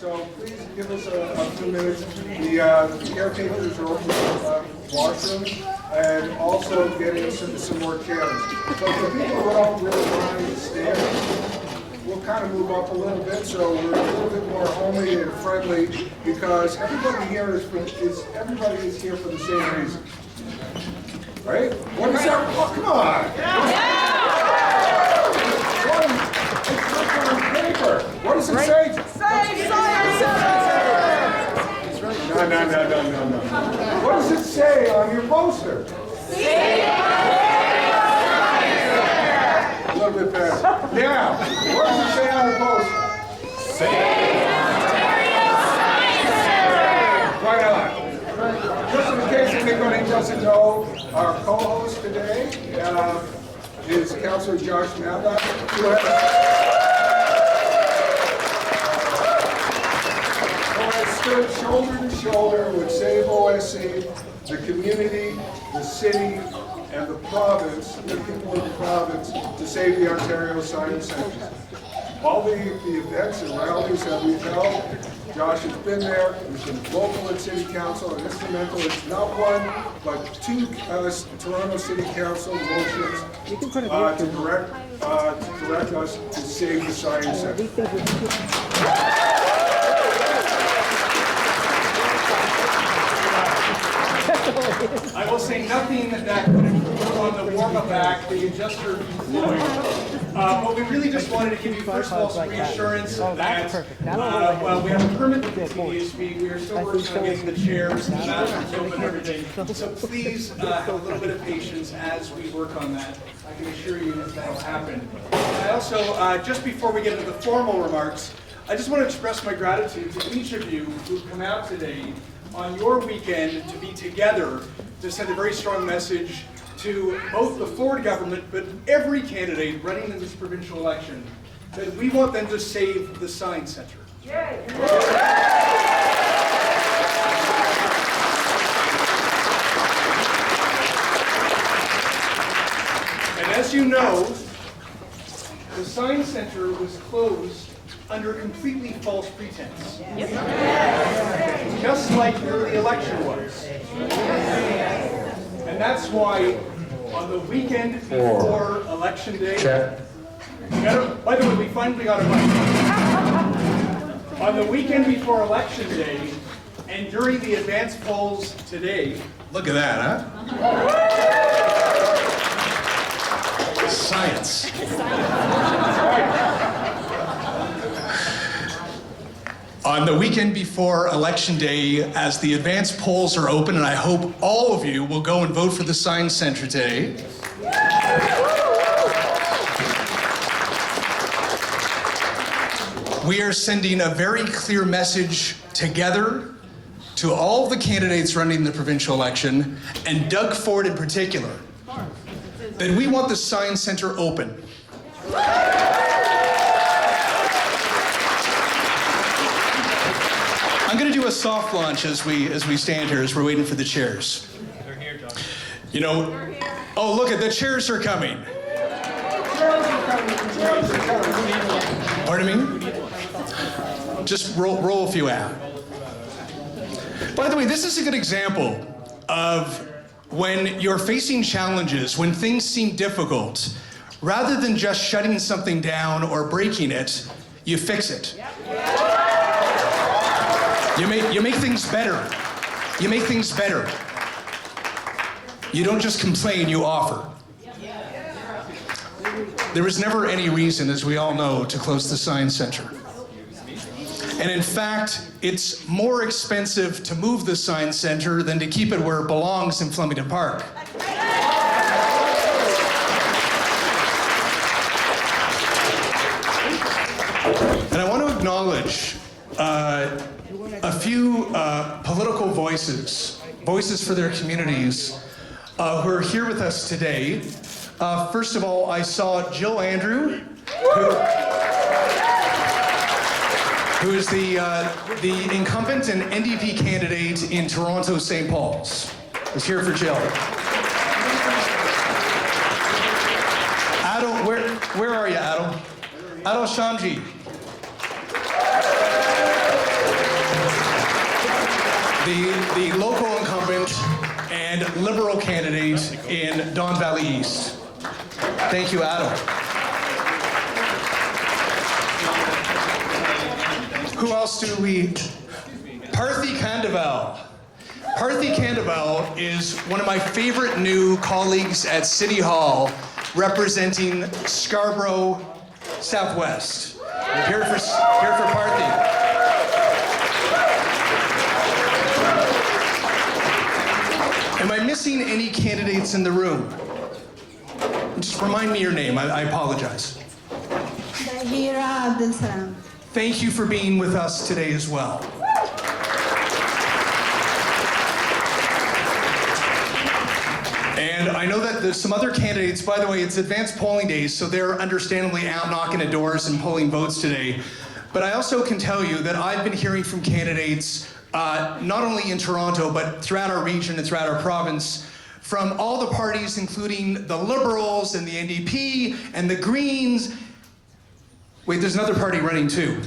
So please give us a few minutes. The caretakers are opening washrooms and also getting some more chairs. So for people who don't really want to stand, we'll kind of move up a little bit so we're a little bit more homely and friendly because everybody here is everybody is here for the same reason. Right? What is that? Oh, come on! What does it say? Save Science Center! No. What does it say on your poster? Save A little bit faster. Now, what does it say on the poster? Right on. Just in case anybody doesn't know, our co-host today is Councilor Josh Malda, who has stood shoulder to shoulder with Save OSC, the community, the city, and the province, the people of the province, to save the Ontario Science Centre. All the events and rallies that we've held, Josh has been there. He's been vocal at City Council and instrumental. It's not one, but two Toronto City Council motions to direct us to save the Science Centre. I will say nothing that could improve on the warm-up act that you just heard Floyd. But we really just wanted to give you, first of all, some reassurance that while we have a permit that continues to be, we are still working on getting the chairs, the bathrooms open, and everything. So please have a little bit of patience as we work on that. I can assure you that will happen. I also, just before we get into the formal remarks, I just want to express my gratitude to each of you who've come out today on your weekend to be together to send a very strong message to both the Ford government, but every candidate running in this provincial election, that we want them to save the Science Centre. And as you know, the Science Centre was closed under completely false pretense. Just like the early election was. And that's why on the weekend before Election Day, by the way, we finally got a mic. On the weekend before Election Day, and during the advance polls today. Look at that, huh? Science. On the weekend before Election Day, as the advance polls are open, and I hope all of you will go and vote for the Science Centre today. We are sending a very clear message together to all of the candidates running the provincial election, and Doug Ford in particular, that we want the Science Centre open. I'm going to do a soft launch as we stand here, as we're waiting for the chairs. They're here, John. You know, oh, look at the chairs are coming. Pardon me? Just roll a few out. By the way, this is a good example of when you're facing challenges, when things seem difficult, rather than just shutting something down or breaking it, you fix it. You make things better. You make things better. You don't just complain, you offer. There was never any reason, as we all know, to close the Science Centre. And in fact, it's more expensive to move the Science Centre than to keep it where it belongs in Flemington Park. And I want to acknowledge a few political voices for their communities who are here with us today. First of all, I saw Jill Andrew, who is the incumbent and NDP candidate in Toronto St. Paul's. Is here for Jill. Adil, where are you, Adil? Adil Shamji. the local incumbent and Liberal candidate in Don Valley East. Thank you, Adam. Who else do we? Parthy Candaval. Parthy Candaval is one of my favorite new colleagues at City Hall, representing Scarborough Southwest. Here for Parthy. Am I missing any candidates in the room? Just remind me your name. I apologize. Thank you for being with us today as well. And I know that there's some other candidates. By the way, it's advanced polling days, so they're understandably out knocking at doors and polling votes today. But I also can tell you that I've been hearing from candidates, not only in Toronto, but throughout our region and throughout our province, from all the parties, including the Liberals and the NDP and the Greens. Wait, there's another party running too.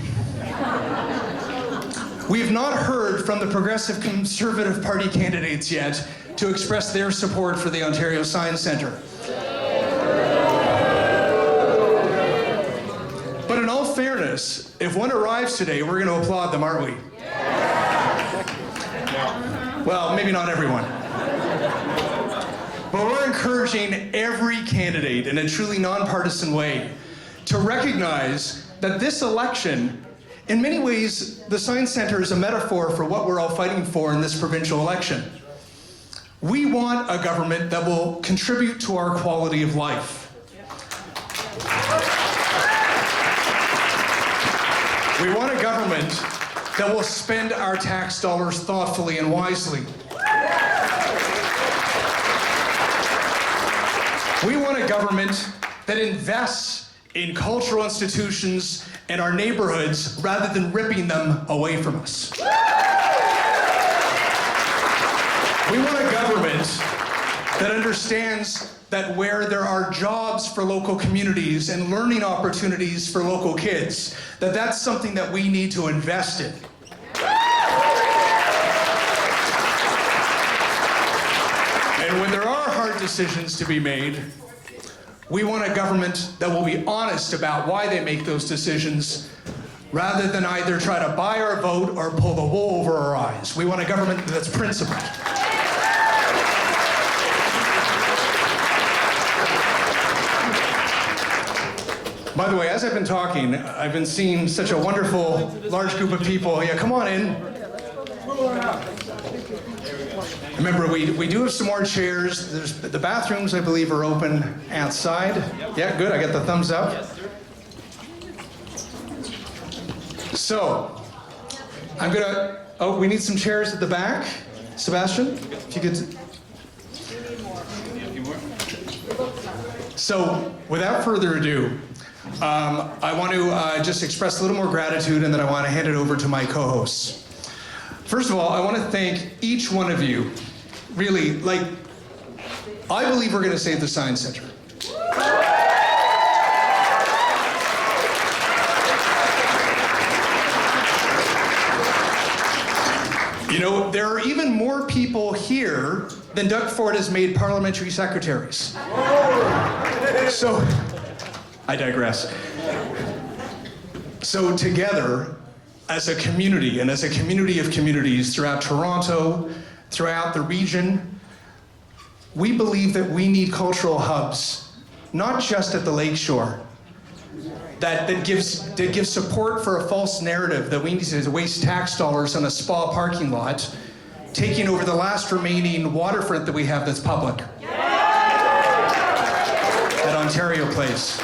We have not heard from the Progressive Conservative Party candidates yet to express their support for the Ontario Science Centre. But in all fairness, if one arrives today, we're going to applaud them, aren't we? Well, maybe not everyone. But we're encouraging every candidate in a truly nonpartisan way to recognize that this election, in many ways, the Science Centre is a metaphor for what we're all fighting for in this provincial election. We want a government that will contribute to our quality of life. We want a government that will spend our tax dollars thoughtfully and wisely. We want a government that invests in cultural institutions and our neighborhoods rather than ripping them away from us. We want a government that understands that where there are jobs for local communities and learning opportunities for local kids, that's something that we need to invest in. And when there are hard decisions to be made, we want a government that will be honest about why they make those decisions, rather than either try to buy our vote or pull the wool over our eyes. We want a government that's principled. By the way, as I've been talking, I've been seeing such a wonderful, large group of people. Yeah, come on in. Remember, we do have some more chairs. The bathrooms, I believe, are open outside. Yeah, good. I got the thumbs up. So, I'm gonna. Oh, we need some chairs at the back. Sebastian, if you could. So, without further ado, I want to just express a little more gratitude, and then I want to hand it over to my co-hosts. First of all, I want to thank each one of you. Really, I believe we're going to save the Science Centre. You know, there are even more people here than Doug Ford has made parliamentary secretaries. So, I digress. So together, as a community, and as a community of communities throughout Toronto, throughout the region, we believe that we need cultural hubs, not just at the lakeshore, that gives support for a false narrative that we need to waste tax dollars on a spa parking lot, taking over the last remaining waterfront that we have that's public. At Ontario Place.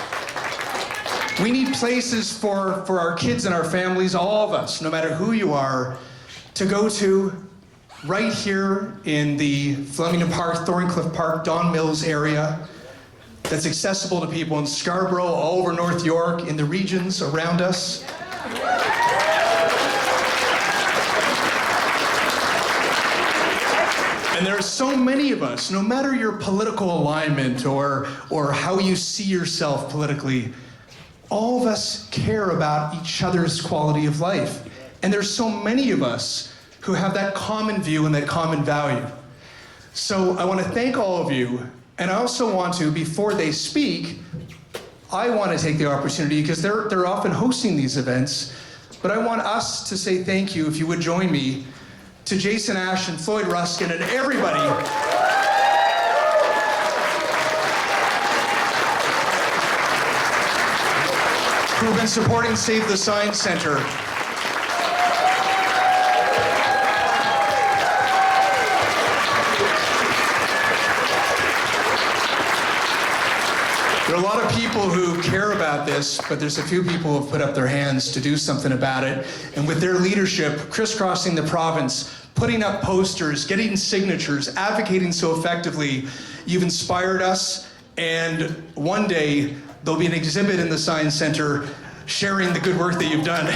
We need places for our kids and our families, all of us, no matter who you are, to go to right here in the Flemington Park, Thorncliffe Park, Don Mills area, that's accessible to people in Scarborough, all over North York, in the regions around us. And there are so many of us, no matter your political alignment or how you see yourself politically, all of us care about each other's quality of life. And there's so many of us who have that common view and that common value. So I want to thank all of you, and I also want to, before they speak, I want to take the opportunity, because they're often hosting these events, but I want us to say thank you, if you would join me, to Jason Ash and Floyd Ruskin and everybody who've been supporting Save the Science Center. There are a lot of people who care about this, but there's a few people who have put up their hands to do something about it. And with their leadership, crisscrossing the province, putting up posters, getting signatures, advocating so effectively, you've inspired us. And one day, there'll be an exhibit in the Science Center sharing the good work that you've done.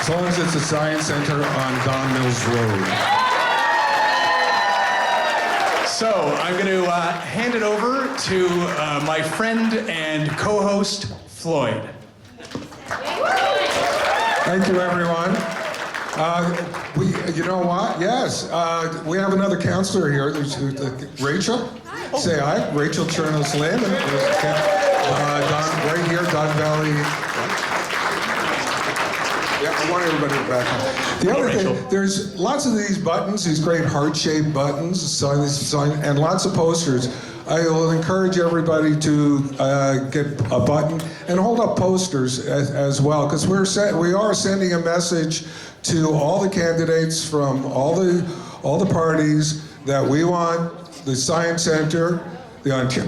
As long as it's a Science Center on Don Mills Road. So I'm going to hand it over to my friend and co-host, Floyd. Thank you, everyone. You know what? Yes, we have another counselor here. There's Rachel. Say hi. Rachel Chernos-Lynn. Don, right here, Don Valley. Yeah, I want everybody back home. The other thing, there's lots of these buttons, these great heart-shaped buttons, and lots of posters. I will encourage everybody to get a button and hold up posters as well, because we are sending a message to all the candidates from all the parties that we want the Science Center,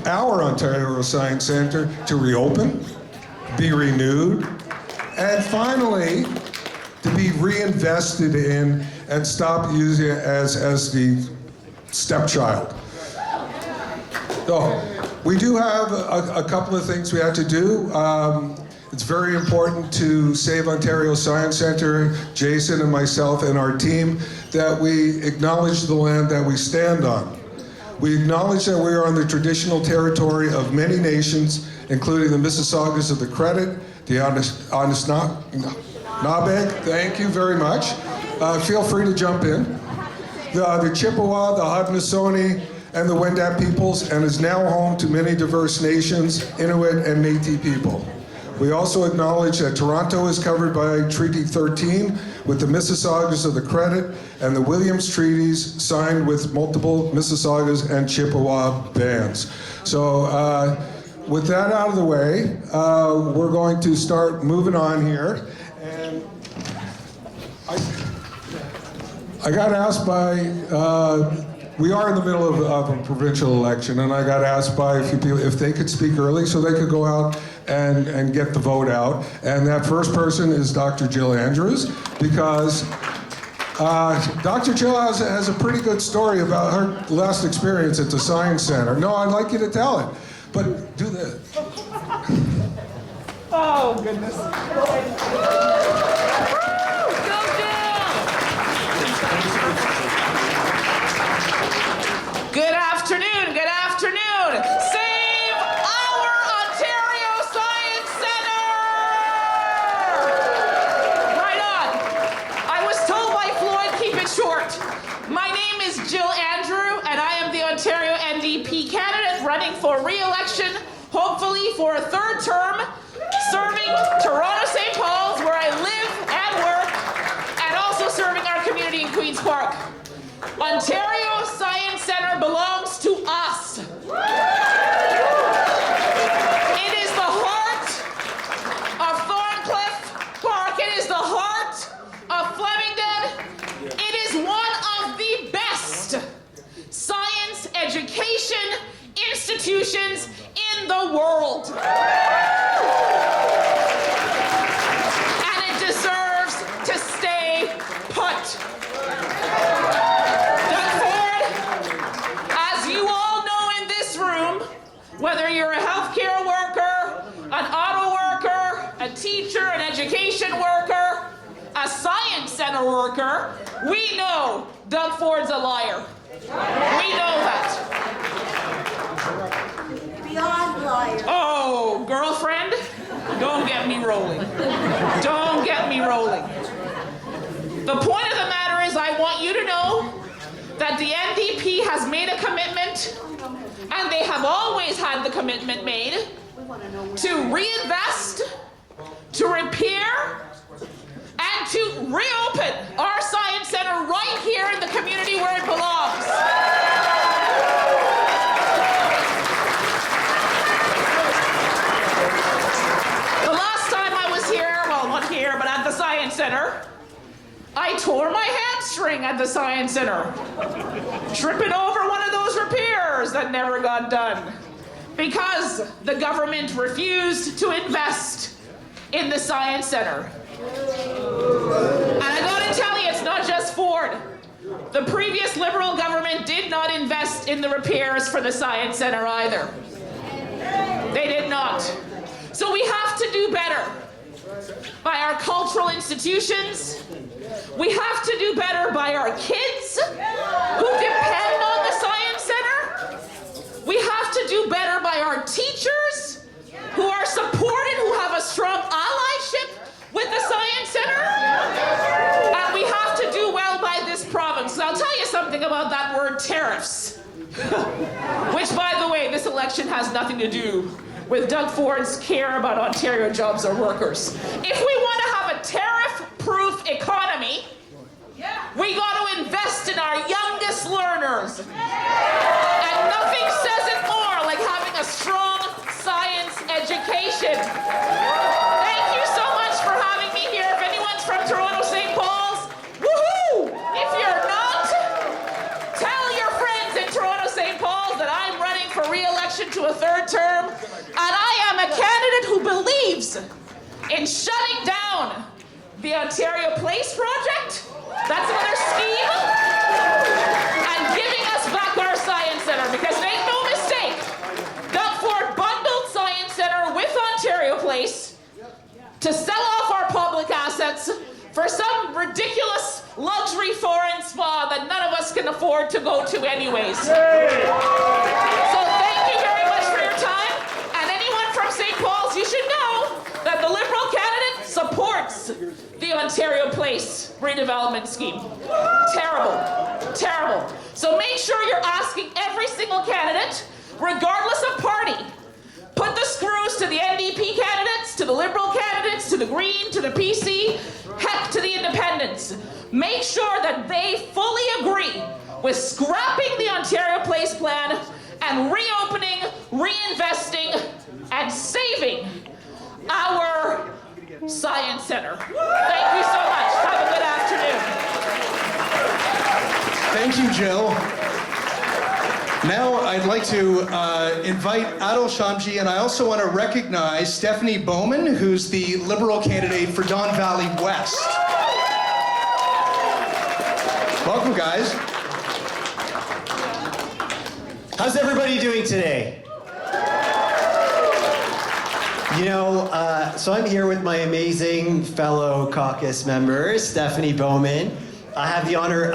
our Ontario Science Center, to reopen, be renewed, and finally, to be reinvested in and stop using it as the stepchild. So, we do have a couple of things we have to do. It's very important to Save Ontario Science Center, Jason and myself and our team, that we acknowledge the land that we stand on. We acknowledge that we are on the traditional territory of many nations, including the Mississaugas of the Credit, the Anishinaabe, thank you very much. Feel free to jump in. The Chippewa, the Haudenosaunee, and the Wendat peoples, and is now home to many diverse nations, Inuit and Métis people. We also acknowledge that Toronto is covered by Treaty 13 with the Mississaugas of the Credit and the Williams Treaties signed with multiple Mississaugas and Chippewa bands. So with that out of the way, we're going to start moving on here. And I got asked by, we are in the middle of a provincial election, and I got asked by a few people if they could speak early so they could go out and get the vote out. And that first person is Dr. Jill Andrews, because Dr. Jill has a pretty good story about her last experience at the Science Center. No, I'd like you to tell it, but do this. Oh, goodness. Good afternoon, good afternoon. Save our Ontario Science Center! Right on. I was told by Floyd, keep it short. My name is Jill Andrew, and I am the Ontario NDP candidate running for re-election, hopefully for a third term, serving Toronto St. Paul's, where I live and work, and also serving our community in Queen's Park. Ontario Science Center belongs to us. It is the heart of Thorncliffe Park. It is the heart of Flemington. It is one of the best science education institutions in the world. And it deserves to stay put. Whether you're a healthcare worker, an auto worker, a teacher, an education worker, a science center worker, we know Doug Ford's a liar. We know that. Beyond liar. Oh, girlfriend, don't get me rolling. Don't get me rolling. The point of the matter is I want you to know that the NDP has made a commitment, and they have always had the commitment made, to reinvest, to repair, and to reopen our Science Center right here in the community where it belongs. The last time I was here, well, not here, but at the Science Center, I tore my hamstring at the Science Center, tripping over one of those repairs that never got done because the government refused to invest in the Science Center. And I gotta tell you, it's not just Ford. The previous Liberal government did not invest in the repairs for the Science Center either. They did not. So we have to do better by our cultural institutions. We have to do better by our kids who depend on the Science Center. We have to do better by our teachers who are supported, who have a strong allyship with the Science Center. And we have to do well by this province. I'll tell you something about that word tariffs, which, by the way, this election has nothing to do with Doug Ford's care about Ontario jobs or workers. If we want to have a tariff-proof economy, we got to invest in our youngest learners. And nothing says it more like having a strong science education. Thank you so much for having me here. If anyone's from Toronto, St. Paul's, woohoo! If you're not, tell your friends in Toronto, St. Paul's that I'm running for re-election to a third term, and I am a candidate who believes in shutting down the Ontario Place project. That's another scheme. And giving us back our Science Center, because make no mistake, Doug Ford bundled Science Center with Ontario Place to sell off our public assets for some ridiculous luxury foreign spa that none of us can afford to go to anyways. So thank you very much for your time. And anyone from St. Paul's, you should know that the Liberal candidate supports the Ontario Place redevelopment scheme. Terrible, terrible. So make sure you're asking every single candidate, regardless of party. Put the screws to the NDP candidates, to the Liberal candidates, to the Green, to the PC, heck, to the Independents. Make sure that they fully agree with scrapping the Ontario Place plan and reopening, reinvesting, and saving our Science Center. Thank you so much. Have a good afternoon. Thank you, Jill. Now I'd like to invite Adil Shamji, and I also want to recognize Stephanie Bowman, who's the Liberal candidate for Don Valley West. Welcome, guys. How's everybody doing today? You know, so I'm here with my amazing fellow caucus member, Stephanie Bowman. I had the honor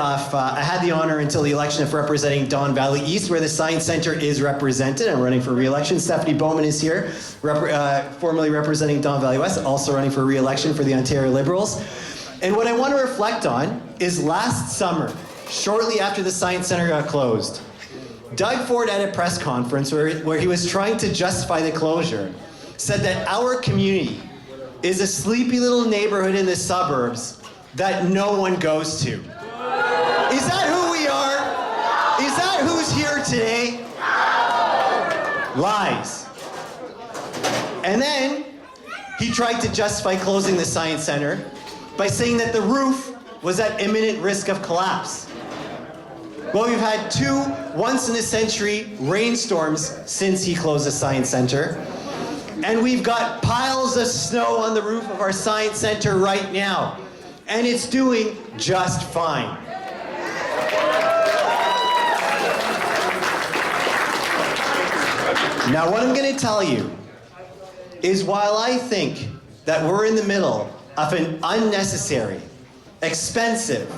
until the election of representing Don Valley East, where the Science Center is represented. I'm running for re-election. Stephanie Bowman is here, formerly representing Don Valley West, also running for re-election for the Ontario Liberals. And what I want to reflect on is last summer, shortly after the Science Center got closed, Doug Ford at a press conference where he was trying to justify the closure, said that our community is a sleepy little neighborhood in the suburbs that no one goes to. Is that who we are? Is that who's here today? Lies. And then he tried to justify closing the Science Center by saying that the roof was at imminent risk of collapse. Well, we've had 2 once-in-a-century rainstorms since he closed the Science Center. And we've got piles of snow on the roof of our Science Center right now. And it's doing just fine. Now, what I'm going to tell you is while I think that we're in the middle of an unnecessary, expensive,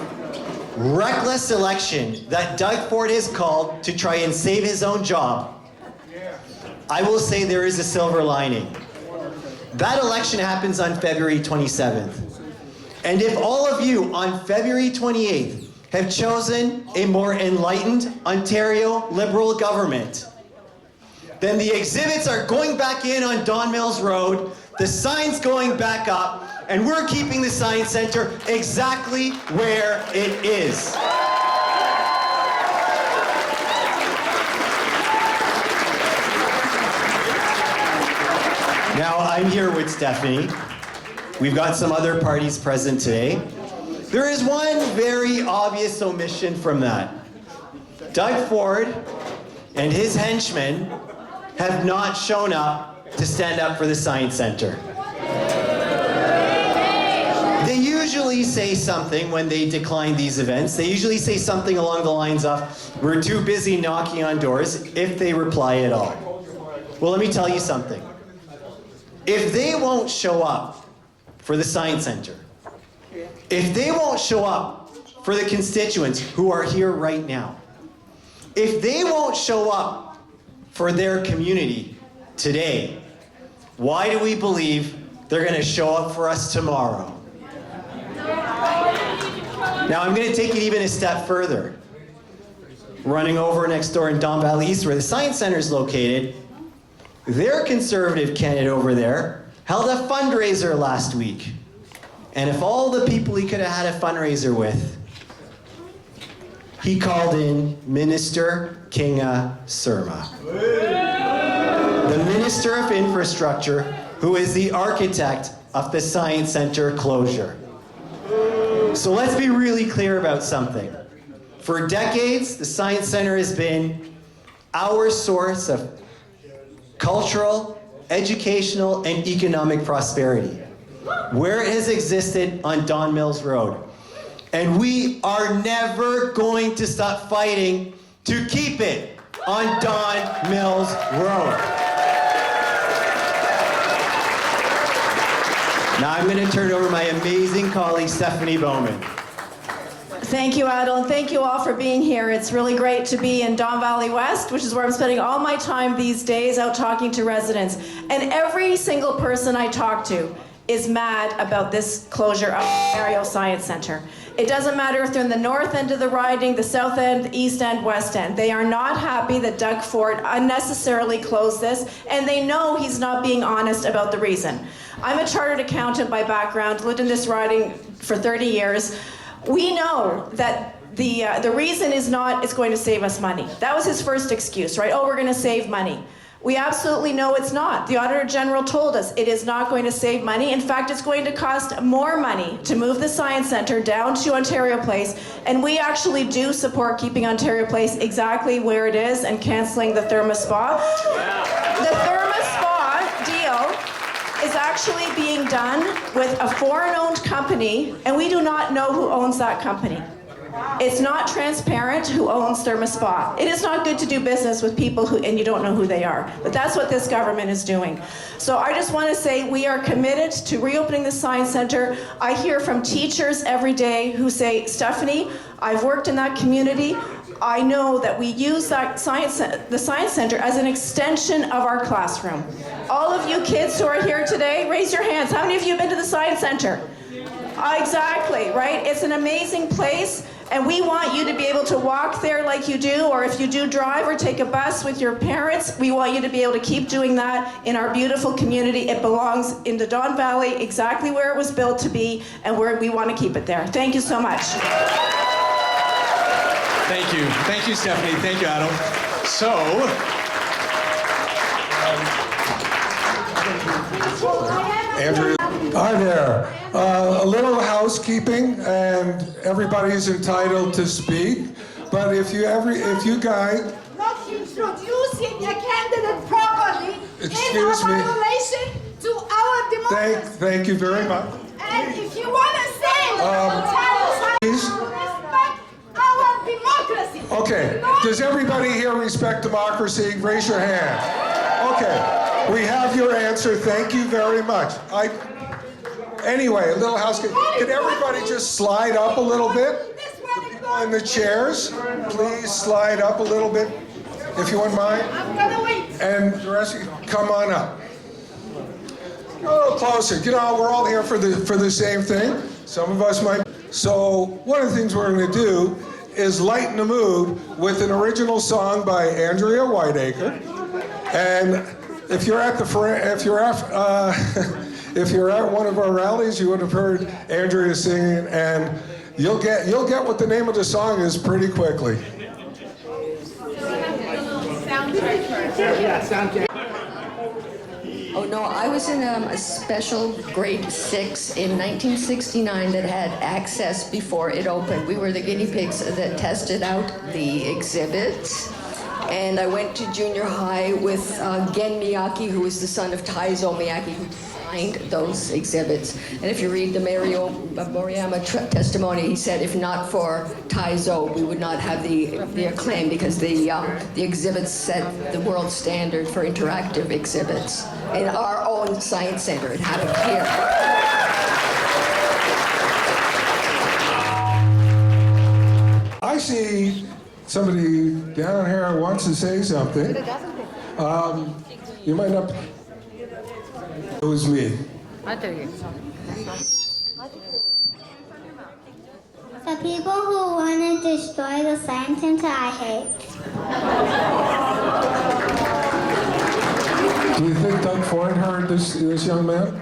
reckless election that Doug Ford has called to try and save his own job, I will say there is a silver lining. That election happens on February 27th. And if all of you on February 28th have chosen a more enlightened Ontario Liberal government, then the exhibits are going back in on Don Mills Road, the sign's going back up, and we're keeping the Science Centre exactly where it is. Now, I'm here with Stephanie. We've got some other parties present today. There is one very obvious omission from that. Doug Ford and his henchmen have not shown up to stand up for the Science Centre. They usually say something when they decline these events. They usually say something along the lines of, "We're too busy knocking on doors," if they reply at all. Well, let me tell you something. If they won't show up for the Science Centre, if they won't show up for the constituents who are here right now, if they won't show up for their community today, why do we believe they're going to show up for us tomorrow? Now, I'm going to take it even a step further. Running over next door in Don Valley East, where the Science Centre is located, their Conservative candidate over there held a fundraiser last week. And if all the people he could have had a fundraiser with, he called in Minister Kinga Surma, the Minister of Infrastructure, who is the architect of the Science Centre closure. So let's be really clear about something. For decades, the Science Centre has been our source of cultural, educational, and economic prosperity, where it has existed on Don Mills Road. And we are never going to stop fighting to keep it on Don Mills Road. Now I'm going to turn it over to my amazing colleague, Stephanie Bowman. Thank you, Adel, and thank you all for being here. It's really great to be in Don Valley West, which is where I'm spending all my time these days out talking to residents. And every single person I talk to is mad about this closure of Ontario Science Centre. It doesn't matter if they're in the north end of the riding, the south end, the east end, west end. They are not happy that Doug Ford unnecessarily closed this, and they know he's not being honest about the reason. I'm a chartered accountant by background, lived in this riding for 30 years. We know that the reason is not it's going to save us money. That was his first excuse, right? Oh, we're going to save money. We absolutely know it's not. The Auditor General told us it is not going to save money. In fact, it's going to cost more money to move the Science Centre down to Ontario Place, and we actually do support keeping Ontario Place exactly where it is and cancelling the Therma Spa. The Therma Spa deal is actually being done with a foreign-owned company, and we do not know who owns that company. It's not transparent who owns Therma Spa. It is not good to do business with people and you don't know who they are. But that's what this government is doing. So I just want to say we are committed to reopening the Science Centre. I hear from teachers every day who say, Stephanie, I've worked in that community. I know that we use the Science Centre as an extension of our classroom. All of you kids who are here today, raise your hands. How many of you have been to the Science Centre? Exactly, right? It's an amazing place, and we want you to be able to walk there like you do, or if you do drive or take a bus with your parents, we want you to be able to keep doing that in our beautiful community. It belongs in the Don Valley, exactly where it was built to be, and where we want to keep it there. Thank you so much. Thank you. Thank you, Stephanie. Thank you, Adam. So, Andrew. Hi there. A little housekeeping, and everybody's entitled to speak. But if you guys, Not introducing a candidate properly Excuse is a me. violation to our democracy. thank you very much. And if you want to say Please. respect our democracy. Okay. Does everybody here respect democracy? Raise your hand. Okay. We have your answer. Thank you very much. Anyway, a little housekeeping. Can everybody just slide up a little bit? The people in the chairs, please slide up a little bit, if you wouldn't mind. I'm gonna wait. And the rest of you, come on up. a little closer. You know, we're all here for the same thing. Some of us might. So one of the things we're going to do is lighten the mood with an original song by Andrea Whiteacre. And if you're at one of our rallies, you would have heard Andrea singing, and you'll get what the name of the song is pretty quickly. Oh no, I was in a special grade 6 in 1969 that had access before it opened. We were the guinea pigs that tested out the exhibits. And I went to junior high with Gen Miyake, who was the son of Taizo Miyake, who designed those exhibits. And if you read the Moriyama testimony, he said if not for Taizo, we would not have the acclaim, because the exhibits set the world standard for interactive exhibits. In our own science center, it had it here. I see somebody down here wants to say something. You might not. It was me. The people who want to destroy the science center, I hate. Do you think Doug Ford heard this young man?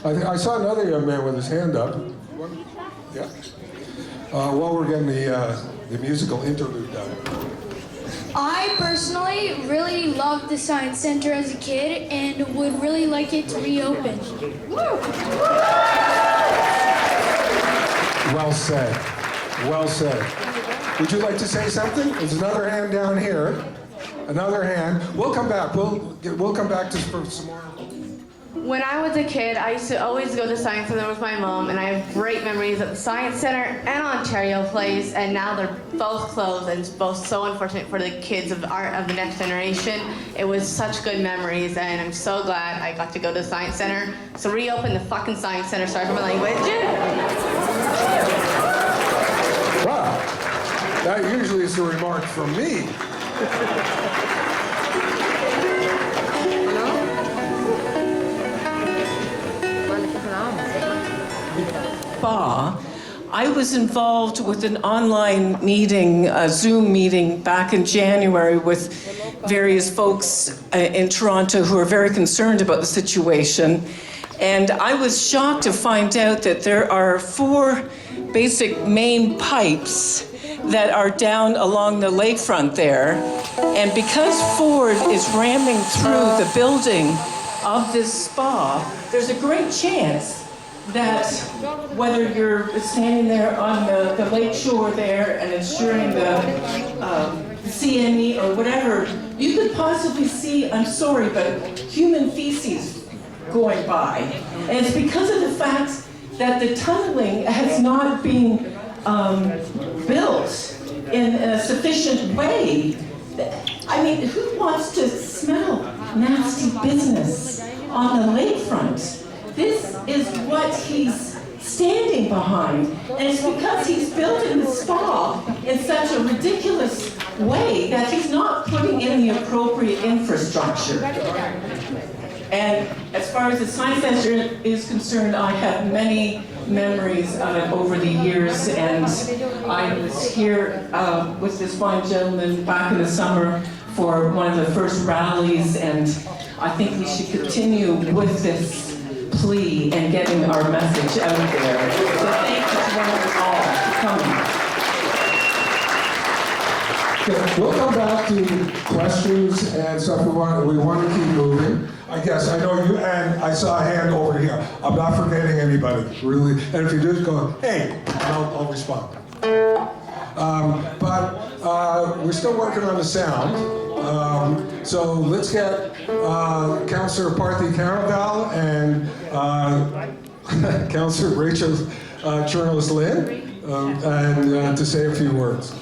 I saw another young man with his hand up. Yeah. While we're getting the musical interlude done. I personally really loved the Science Center as a kid and would really like it to reopen. Well said. Well said. Would you like to say something? There's another hand down here. Another hand. We'll come back. We'll come back for some more. When I was a kid, I used to always go to the Science Center with my mom, and I have great memories at the Science Center and Ontario Place, and now they're both closed, and it's both so unfortunate for the kids of the next generation. It was such good memories, and I'm so glad I got to go to the Science Center. So reopen the fucking Science Center, sorry for my language. Wow, that usually is a remark from me. I was involved with an online meeting, a Zoom meeting back in January with various folks in Toronto who are very concerned about the situation. And I was shocked to find out that there are 4 basic main pipes that are down along the lakefront there. And because Ford is ramming through the building of this spa, there's a great chance that whether you're standing there on the lake shore there and ensuring the CME or whatever, you could possibly see, I'm sorry, but human feces going by. And it's because of the fact that the tunneling has not been built in a sufficient way. I mean, who wants to smell nasty business on the lakefront? This is what he's standing behind. And it's because he's building the spa in such a ridiculous way that he's not putting in the appropriate infrastructure. And as far as the Science Center is concerned, I have many memories of it over the years, and I was here with this fine gentleman back in the summer for one of the first rallies, and I think we should continue with this plea and getting our message out there. So thank you to one and all for coming. Okay, we'll come back to questions and stuff. We want to keep moving. I guess I know you, and I saw a hand over here. I'm not forgetting anybody, really. And if you do, go, hey, and I'll respond. But we're still working on the sound. So let's get Councillor Parthy Caraval and Councillor Rachel Churnos Lynn and to say a few words.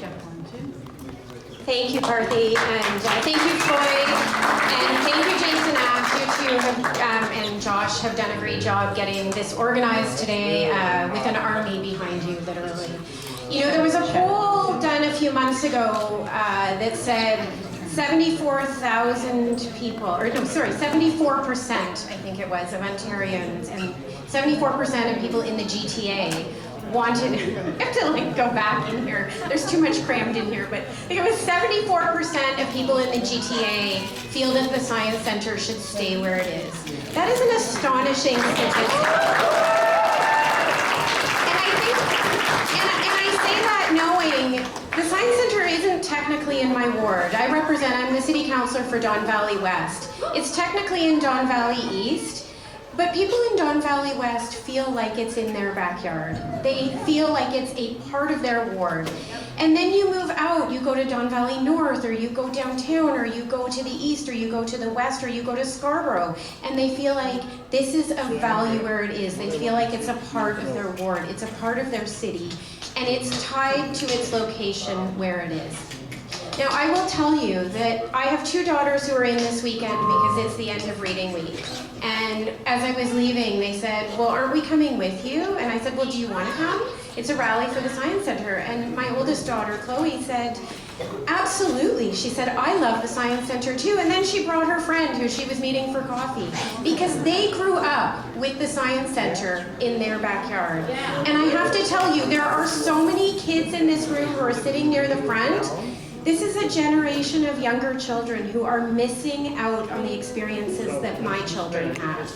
Thank you, Parthy, and thank you, Floyd, and thank you, Jason Ash. You two and Josh have done a great job getting this organized today with an army behind you, literally. You know, there was a poll done a few months ago that said 74,000 people, or no, sorry, 74%, I think it was, of Ontarians, and 74% of people in the GTA wanted, I have to like go back in here, there's too much crammed in here, but I think it was 74% of people in the GTA feel that the Science Centre should stay where it is. That is an astonishing statistic. And I say that knowing the Science Centre isn't technically in my ward. I'm the city councillor for Don Valley West. It's technically in Don Valley East, but people in Don Valley West feel like it's in their backyard. They feel like it's a part of their ward. And then you move out, you go to Don Valley North, or you go downtown, or you go to the east, or you go to the west, or you go to Scarborough, and they feel like this is of value where it is. They feel like it's a part of their ward, it's a part of their city, and it's tied to its location where it is. Now, I will tell you that I have two daughters who are in this weekend because it's the end of reading week. And as I was leaving, they said, well, aren't we coming with you? And I said, well, do you want to come? It's a rally for the Science Centre. And my oldest daughter, Chloe, said, absolutely. She said, I love the Science Centre too. And then she brought her friend who she was meeting for coffee because they grew up with the Science Centre in their backyard. And I have to tell you, there are so many kids in this room who are sitting near the front. This is a generation of younger children who are missing out on the experiences that my children had.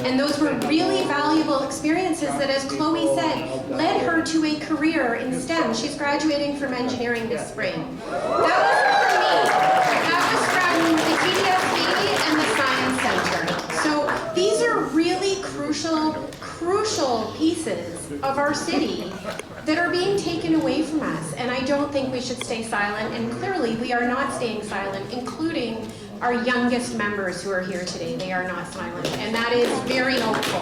And those were really valuable experiences that, as Chloe said, led her to a career in STEM. She's graduating from engineering this spring. That wasn't from me. That was from the TDSB and the Science Centre. So these are really crucial pieces of our city that are being taken away from us, and I don't think we should stay silent, and clearly we are not staying silent, including our youngest members who are here today. They are not silent, and that is very hopeful.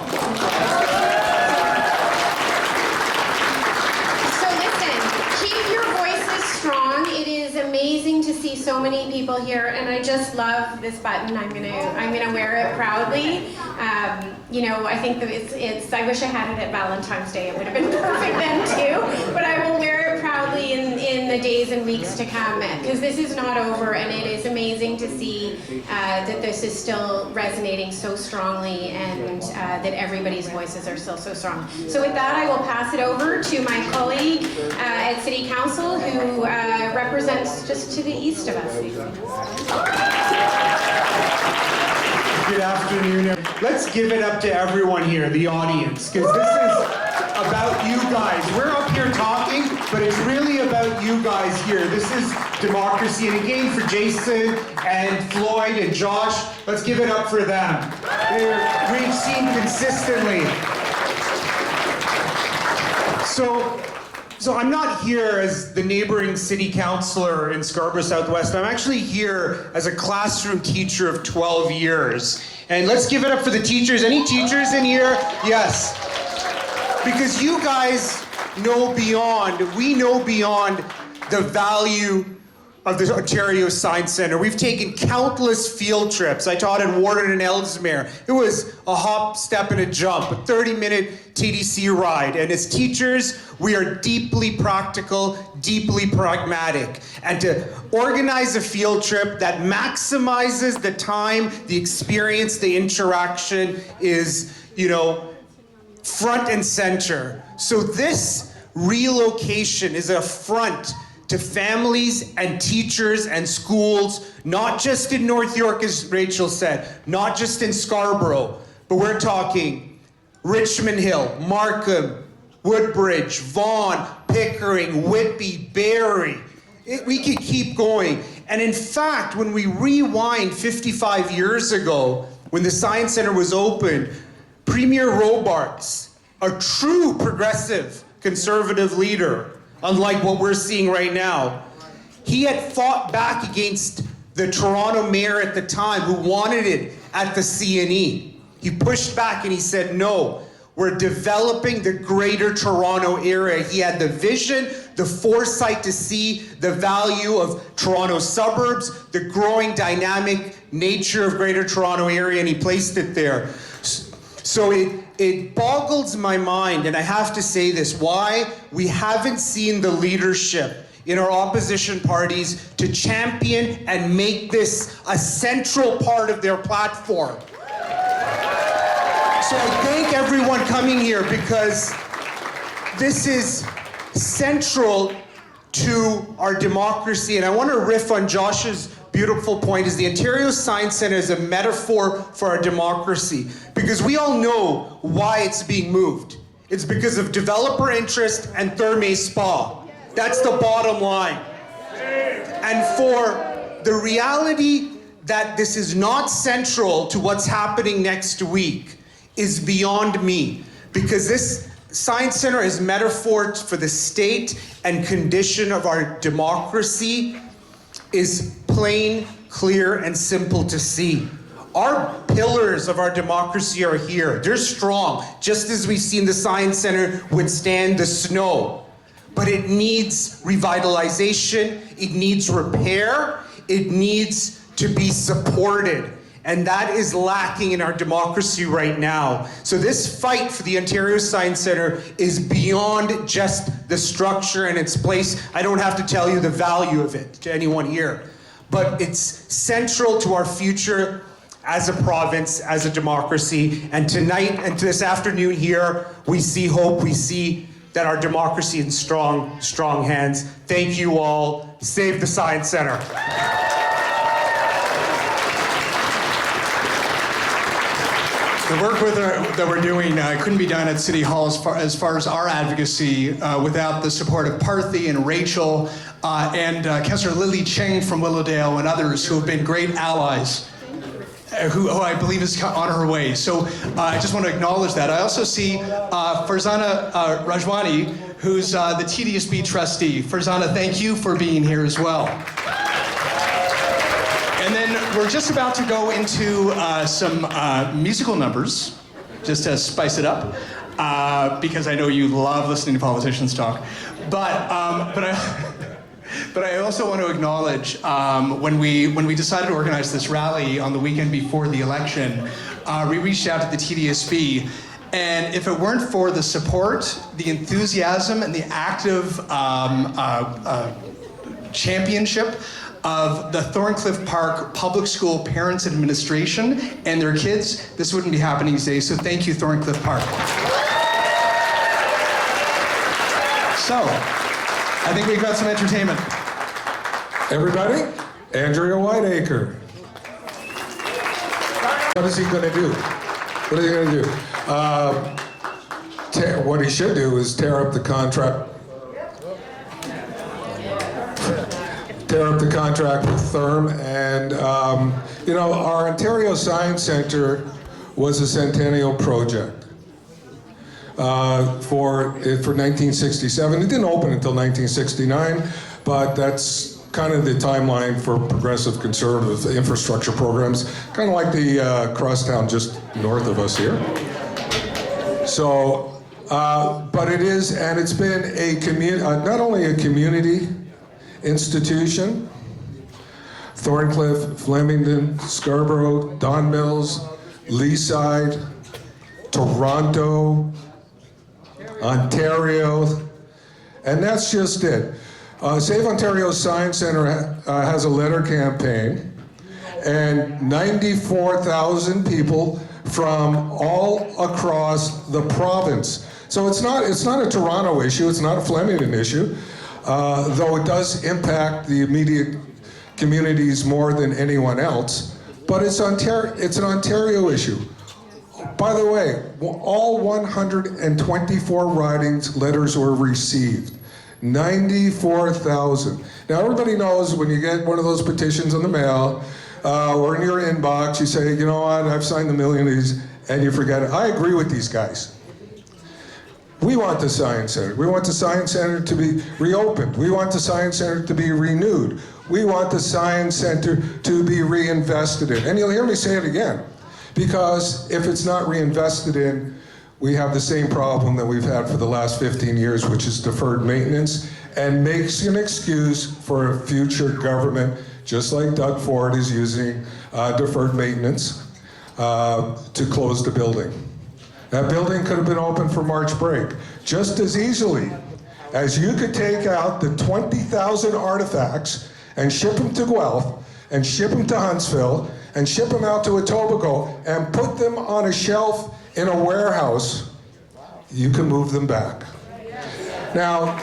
So listen, keep your voices strong. It is amazing to see so many people here, and I just love this button. I'm gonna wear it proudly. You know, I think that it's I wish I had it at Valentine's Day. It would have been perfect then too, but I will wear it proudly in the days and weeks to come, because this is not over, and it is amazing to see that this is still resonating so strongly, and that everybody's voices are still so strong. So with that, I will pass it over to my colleague at City Council, who represents just to the east of us. Good afternoon. Let's give it up to everyone here, the audience, because this is about you guys. We're up here talking, but it's really about you guys here. This is democracy. And again, for Jason and Floyd and Josh, let's give it up for them. We've seen consistently. So I'm not here as the neighboring city councillor in Scarborough Southwest. I'm actually here as a classroom teacher of 12 years. And let's give it up for the teachers. Any teachers in here? Yes. Because you guys know beyond, we know beyond the value of the Ontario Science Centre. We've taken countless field trips. I taught in Warden and Ellesmere. It was a hop, step, and a jump, a 30-minute TDC ride. And as teachers, we are deeply practical, deeply pragmatic. And to organize a field trip that maximizes the time, the experience, the interaction is, front and center. So this relocation is an affront to families and teachers and schools, not just in North York, as Rachel said, not just in Scarborough, but we're talking Richmond Hill, Markham, Woodbridge, Vaughan, Pickering, Whitby, Barrie. We could keep going. And in fact, when we rewind 55 years ago, when the Science Centre was opened, Premier Robarts, a true progressive conservative leader, unlike what we're seeing right now, he had fought back against the Toronto mayor at the time who wanted it at the CNE. He pushed back and he said, no, we're developing the greater Toronto area. He had the vision, the foresight to see the value of Toronto suburbs, the growing dynamic nature of greater Toronto area, and he placed it there. So it boggles my mind, and I have to say this, why we haven't seen the leadership in our opposition parties to champion and make this a central part of their platform. So I thank everyone coming here because this is central to our democracy. And I want to riff on Josh's beautiful point is the Ontario Science Centre is a metaphor for our democracy because we all know why it's being moved. It's because of developer interest and Therme Spa. That's the bottom line. And for the reality that this is not central to what's happening next week is beyond me because this Science Centre is metaphor for the state and condition of our democracy is plain, clear, and simple to see. Our pillars of our democracy are here. They're strong, just as we've seen the Science Centre withstand the snow. But it needs revitalization, it needs repair, it needs to be supported. And that is lacking in our democracy right now. So this fight for the Ontario Science Centre is beyond just the structure and its place. I don't have to tell you the value of it to anyone here. But it's central to our future as a province, as a democracy. And tonight and this afternoon here, we see hope. We see that our democracy is in strong, strong hands. Thank you all. Save the Science Centre. The work that we're doing couldn't be done at City Hall as far as our advocacy without the support of Parthy and Rachel and Councillor Lily Cheng from Willowdale and others who have been great allies, who I believe is on her way. So I just want to acknowledge that. I also see Farzana Rajwani, who's the TDSB trustee. Farzana, thank you for being here as well. And then we're just about to go into some musical numbers, just to spice it up, because I know you love listening to politicians talk. But I also want to acknowledge when we decided to organize this rally on the weekend before the election, we reached out to the TDSB, and if it weren't for the support, the enthusiasm, and the active championship of the Thorncliffe Park Public School Parents Administration and their kids, this wouldn't be happening today, so thank you, Thorncliffe Park. So, I think we've got some entertainment. Everybody, Andrea Whiteacre. What is he going to do? What is he going to do? What he should do is tear up the contract. Tear up the contract with Therm, and you know, our Ontario Science Centre was a centennial project for 1967. It didn't open until 1969, but that's kind of the timeline for progressive conservative infrastructure programs, kind of like the crosstown just north of us here. So, but it is, and it's been a not only a community institution, Thorncliffe, Flemington, Scarborough, Don Mills, Leaside, Toronto, Ontario, and that's just it. Save Ontario Science Centre has a letter campaign, and 94,000 people from all across the province. So it's not a Toronto issue, it's not a Flemington issue. Though it does impact the immediate communities more than anyone else, but it's an Ontario issue. By the way, all 124 writings letters were received. 94,000. Now everybody knows when you get one of those petitions in the mail or in your inbox, you say, you know what, I've signed a million of these, and you forget it. I agree with these guys. We want the Science Centre. We want the Science Centre to be reopened. We want the Science Centre to be renewed. We want the Science Centre to be reinvested in. And you'll hear me say it again, because if it's not reinvested in, we have the same problem that we've had for the last 15 years, which is deferred maintenance, and makes an excuse for a future government, just like Doug Ford is using deferred maintenance to close the building. That building could have been open for March break just as easily as you could take out the 20,000 artifacts and ship them to Guelph, and ship them to Huntsville, and ship them out to Etobicoke, and put them on a shelf in a warehouse, you can move them back. Now,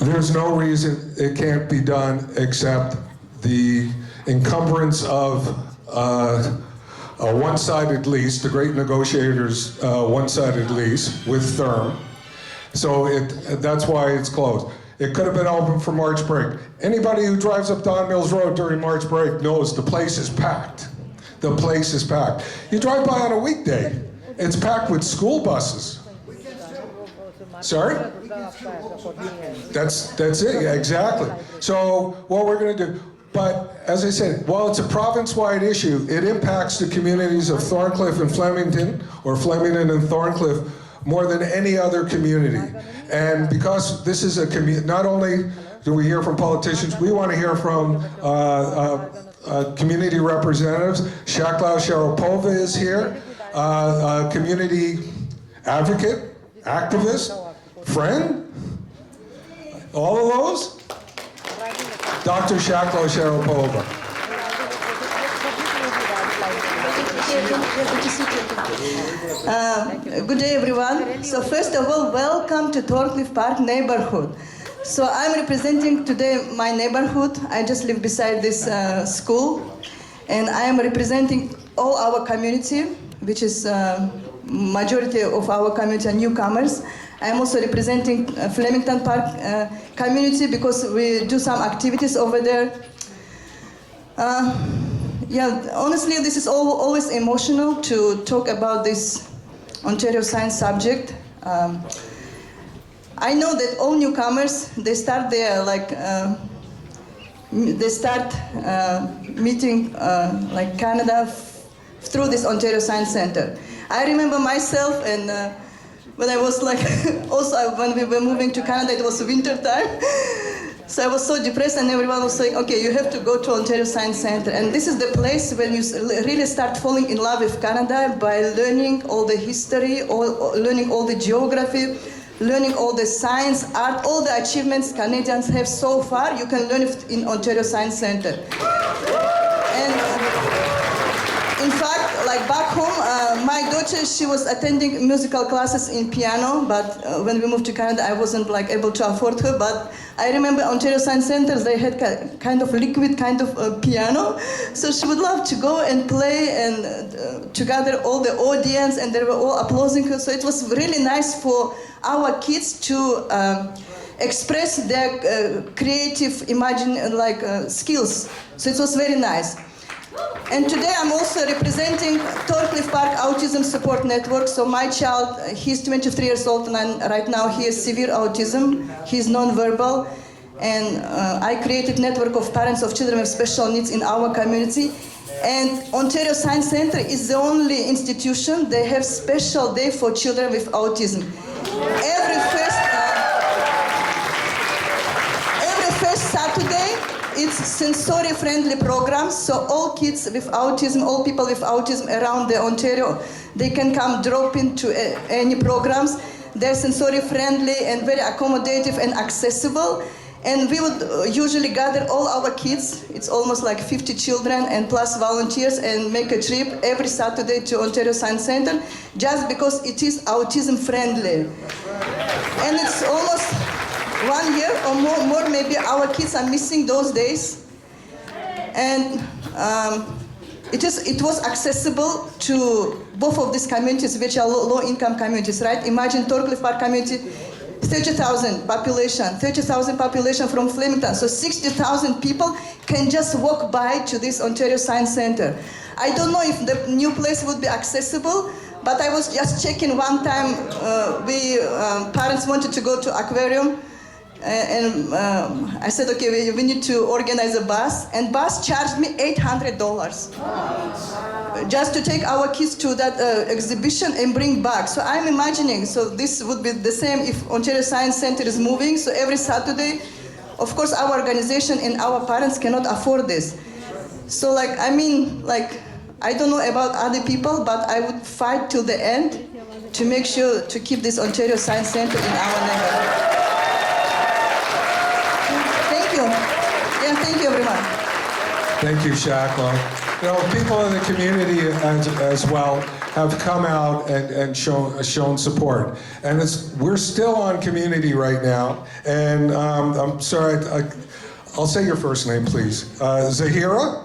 there's no reason it can't be done except the encumbrance of a one-sided lease, the great negotiators' one-sided lease with Therm. So that's why it's closed. It could have been open for March break. Anybody who drives up Don Mills Road during March break knows the place is packed. The place is packed. You drive by on a weekday, it's packed with school buses. Sorry? That's it, yeah, exactly. So what we're going to do, but as I said, while it's a province-wide issue, it impacts the communities of Thorncliffe and Flemington, or Flemington and Thorncliffe, more than any other community. And because this is a community, not only do we hear from politicians, we want to hear from community representatives. Shaklau Sharapova is here, a community advocate, activist, friend, all of those? Dr. Shaklau Sharapova. Good day, everyone. So first of all, welcome to Thorncliffe Park neighborhood. So I'm representing today my neighborhood. I just live beside this school, and I am representing all our community, which is majority of our community are newcomers. I'm also representing Flemington Park community because we do some activities over there. Yeah, honestly, this is always emotional to talk about this Ontario science subject. I know that all newcomers, they start their meeting like Canada through this Ontario Science Center. I remember myself, and when I was like, also when we were moving to Canada, it was winter time. So I was so depressed, and everyone was saying, okay, you have to go to Ontario Science Center. And this is the place when you really start falling in love with Canada by learning all the history, learning all the geography, learning all the science, art, all the achievements Canadians have so far. You can learn it in Ontario Science Center. And in fact, like back home, my daughter, she was attending musical classes in piano, but when we moved to Canada, I wasn't like able to afford her. But I remember Ontario Science Centers, they had kind of liquid kind of piano, so she would love to go and play and to gather all the audience, and they were all applauding her. So it was really nice for our kids to express their creative, skills. So it was very nice. And today I'm also representing Thorncliffe Park Autism Support Network. So my child, he's 23 years old, and right now he has severe autism. He's non-verbal. And I created a network of parents of children with special needs in our community. And Ontario Science Center is the only institution, they have special day for children with autism. Every first Saturday, it's sensory-friendly programs, so all kids with autism, all people with autism around the Ontario, they can come drop into any programs. They're sensory-friendly and very accommodative and accessible. And we would usually gather all our kids, it's almost like 50 children and plus volunteers, and make a trip every Saturday to Ontario Science Center, just because it is autism-friendly. And it's almost 1 year or more, maybe our kids are missing those days. And it was accessible to both of these communities, which are low-income communities, right? Imagine Thorncliffe Park community, 30,000 population from Flemington. So 60,000 people can just walk by to this Ontario Science Center. I don't know if the new place would be accessible, but I was just checking one time, parents wanted to go to aquarium, and I said, okay, we need to organize a bus, and bus charged me $800 just to take our kids to that exhibition and bring back. So I'm imagining, so this would be the same if Ontario Science Center is moving, so every Saturday, of course our organization and our parents cannot afford this. So like, I mean, like, I don't know about other people, but I would fight till the end to make sure to keep this Ontario Science Centre in our neighborhood. Thank you. Yeah, thank you everyone. Thank you, Shakla. You know, people in the community as well have come out and shown support. And we're still on community right now. And I'm sorry, I'll say your first name, please. Zahira.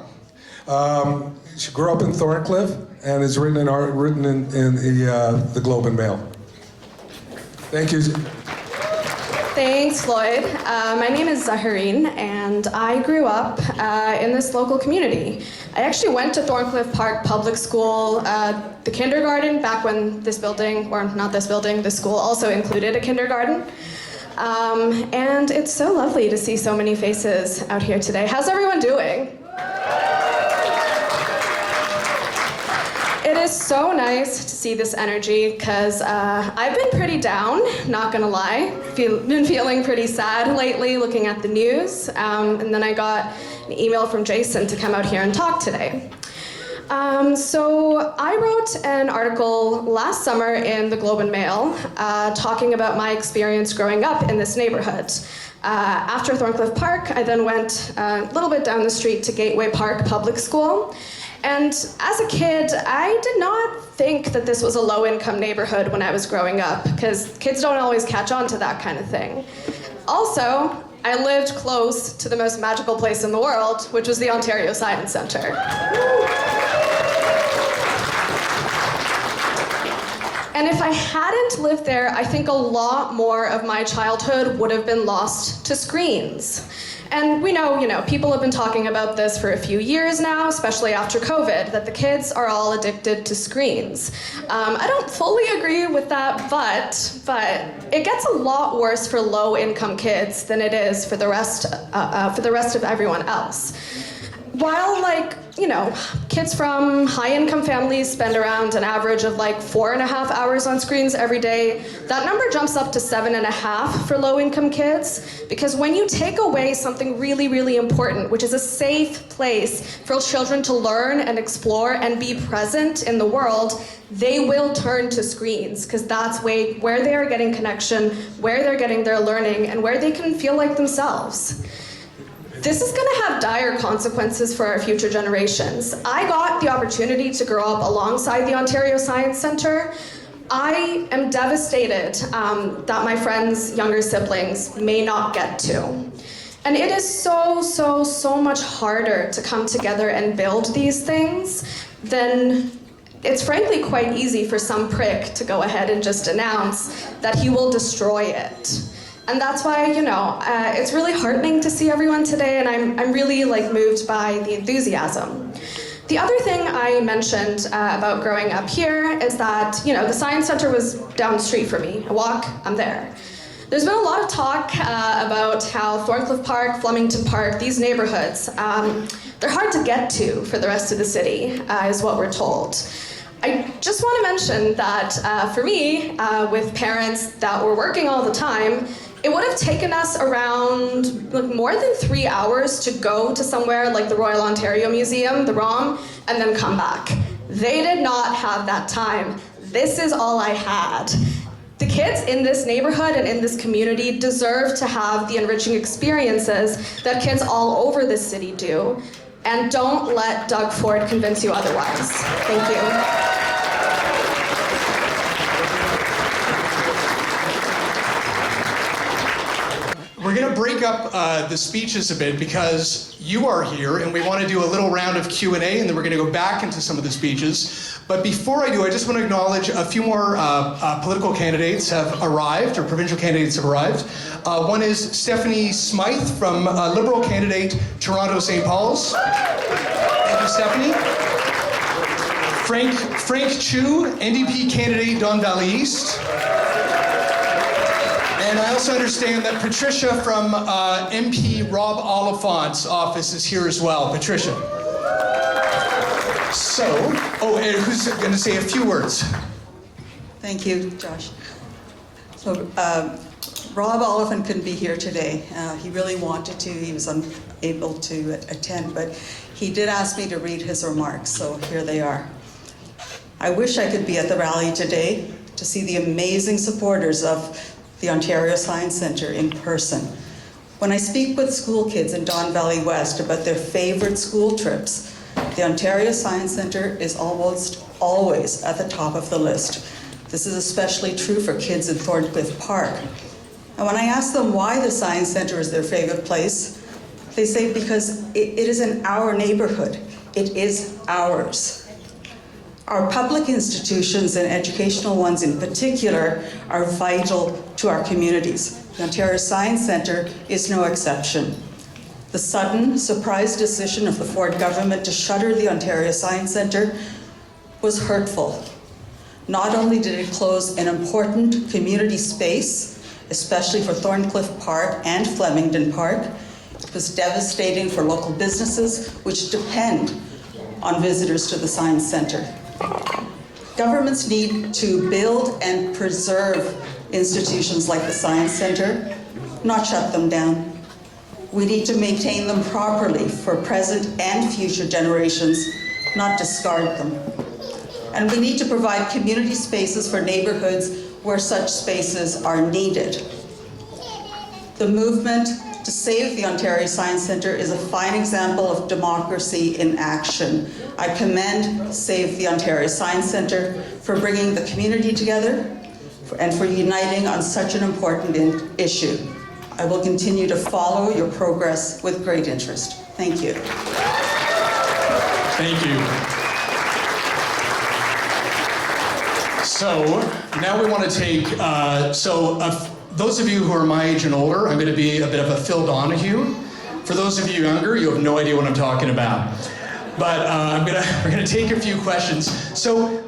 She grew up in Thorncliffe and is written in the Globe and Mail. Thank you. Thanks, Floyd. My name is Zaharine, and I grew up in this local community. I actually went to Thorncliffe Park Public School, the kindergarten, back when this building, or not this building, this school also included a kindergarten. And it's so lovely to see so many faces out here today. How's everyone doing? It is so nice to see this energy because I've been pretty down, not gonna lie. Been feeling pretty sad lately looking at the news. And then I got an email from Jason to come out here and talk today. So I wrote an article last summer in the Globe and Mail talking about my experience growing up in this neighborhood. After Thorncliffe Park, I then went a little bit down the street to Gateway Park Public School. And as a kid, I did not think that this was a low-income neighborhood when I was growing up, because kids don't always catch on to that kind of thing. Also, I lived close to the most magical place in the world, which was the Ontario Science Centre. And if I hadn't lived there, I think a lot more of my childhood would have been lost to screens. And we know, people have been talking about this for a few years now, especially after COVID, that the kids are all addicted to screens. I don't fully agree with that, but it gets a lot worse for low-income kids than it is for the rest of everyone else. While, kids from high-income families spend around an average of 4.5 hours on screens every day, that number jumps up to 7.5 for low-income kids, because when you take away something really, really important, which is a safe place for children to learn and explore and be present in the world, they will turn to screens, because that's where they are getting connection, where they're getting their learning, and where they can feel like themselves. This is going to have dire consequences for our future generations. I got the opportunity to grow up alongside the Ontario Science Centre. I am devastated that my friends' younger siblings may not get to. And it is so much harder to come together and build these things than it's frankly quite easy for some prick to go ahead and just announce that he will destroy it. And that's why, it's really heartening to see everyone today, and I'm really moved by the enthusiasm. The other thing I mentioned about growing up here is that, the Science Centre was down the street for me. I walk, I'm there. There's been a lot of talk about how Thorncliffe Park, Flemington Park, these neighborhoods, they're hard to get to for the rest of the city, is what we're told. I just want to mention that for me, with parents that were working all the time, it would have taken us around more than 3 hours to go to somewhere like the Royal Ontario Museum, the ROM, and then come back. They did not have that time. This is all I had. The kids in this neighborhood and in this community deserve to have the enriching experiences that kids all over this city do. And don't let Doug Ford convince you otherwise. Thank you. We're going to break up the speeches a bit because you are here and we want to do a little round of Q&A, and then we're going to go back into some of the speeches. But before I do, I just want to acknowledge a few more political candidates have arrived, or provincial candidates have arrived. One is Stephanie Smythe from Liberal candidate Toronto St. Paul's. Thank you, Stephanie. Frank Chu, NDP candidate Don Valley East. And I also understand that Patricia from MP Rob Oliphant's office is here as well. Patricia. So, and who's going to say a few words? Thank you, Josh. So, Rob Oliphant couldn't be here today. He really wanted to. He was unable to attend, but he did ask me to read his remarks, so here they are. I wish I could be at the rally today to see the amazing supporters of the Ontario Science Centre in person. When I speak with school kids in Don Valley West about their favorite school trips, the Ontario Science Centre is almost always at the top of the list. This is especially true for kids in Thorncliffe Park. And when I ask them why the Science Centre is their favorite place, they say because it is in our neighborhood. It is ours. Our public institutions, and educational ones in particular, are vital to our communities. The Ontario Science Centre is no exception. The sudden, surprise decision of the Ford government to shutter the Ontario Science Centre was hurtful. Not only did it close an important community space, especially for Thorncliffe Park and Flemington Park, it was devastating for local businesses which depend on visitors to the Science Centre. Governments need to build and preserve institutions like the Science Centre, not shut them down. We need to maintain them properly for present and future generations, not discard them. And we need to provide community spaces for neighborhoods where such spaces are needed. The movement to save the Ontario Science Centre is a fine example of democracy in action. I commend Save the Ontario Science Centre for bringing the community together and for uniting on such an important issue. I will continue to follow your progress with great interest. Thank you. Thank you. So now we want to take, those of you who are my age and older, I'm going to be a bit of a Phil Donahue. For those of you younger, you have no idea what I'm talking about. But we're going to take a few questions. So,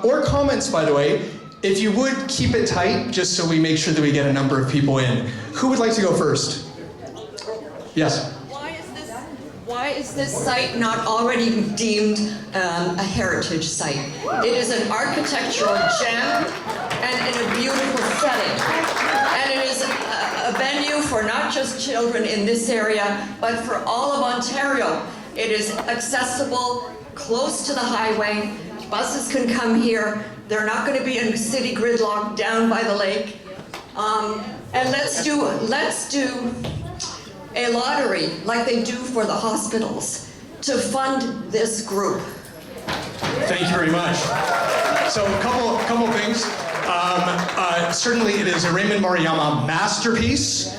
or comments, by the way. If you would keep it tight, just so we make sure that we get a number of people in. Who would like to go first? Yes. Why is this site not already deemed a heritage site? It is an architectural gem and in a beautiful setting. And it is a venue for not just children in this area, but for all of Ontario. It is accessible, close to the highway. Buses can come here. They're not going to be in city gridlock down by the lake. And let's do a lottery like they do for the hospitals to fund this group. Thank you very much. So a couple things. Certainly it is a Raymond Maruyama masterpiece.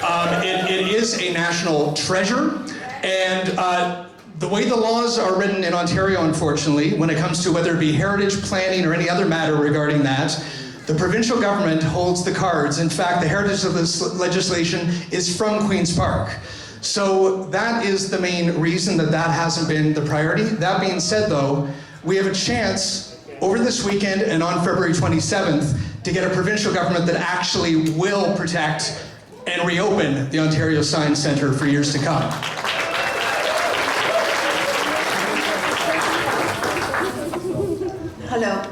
It is a national treasure. And the way the laws are written in Ontario, unfortunately, when it comes to whether it be heritage planning or any other matter regarding that, the provincial government holds the cards. In fact, the heritage of this legislation is from Queen's Park. So that is the main reason that hasn't been the priority. That being said, though, we have a chance over this weekend and on February 27th to get a provincial government that actually will protect and reopen the Ontario Science Centre for years to come. Hello.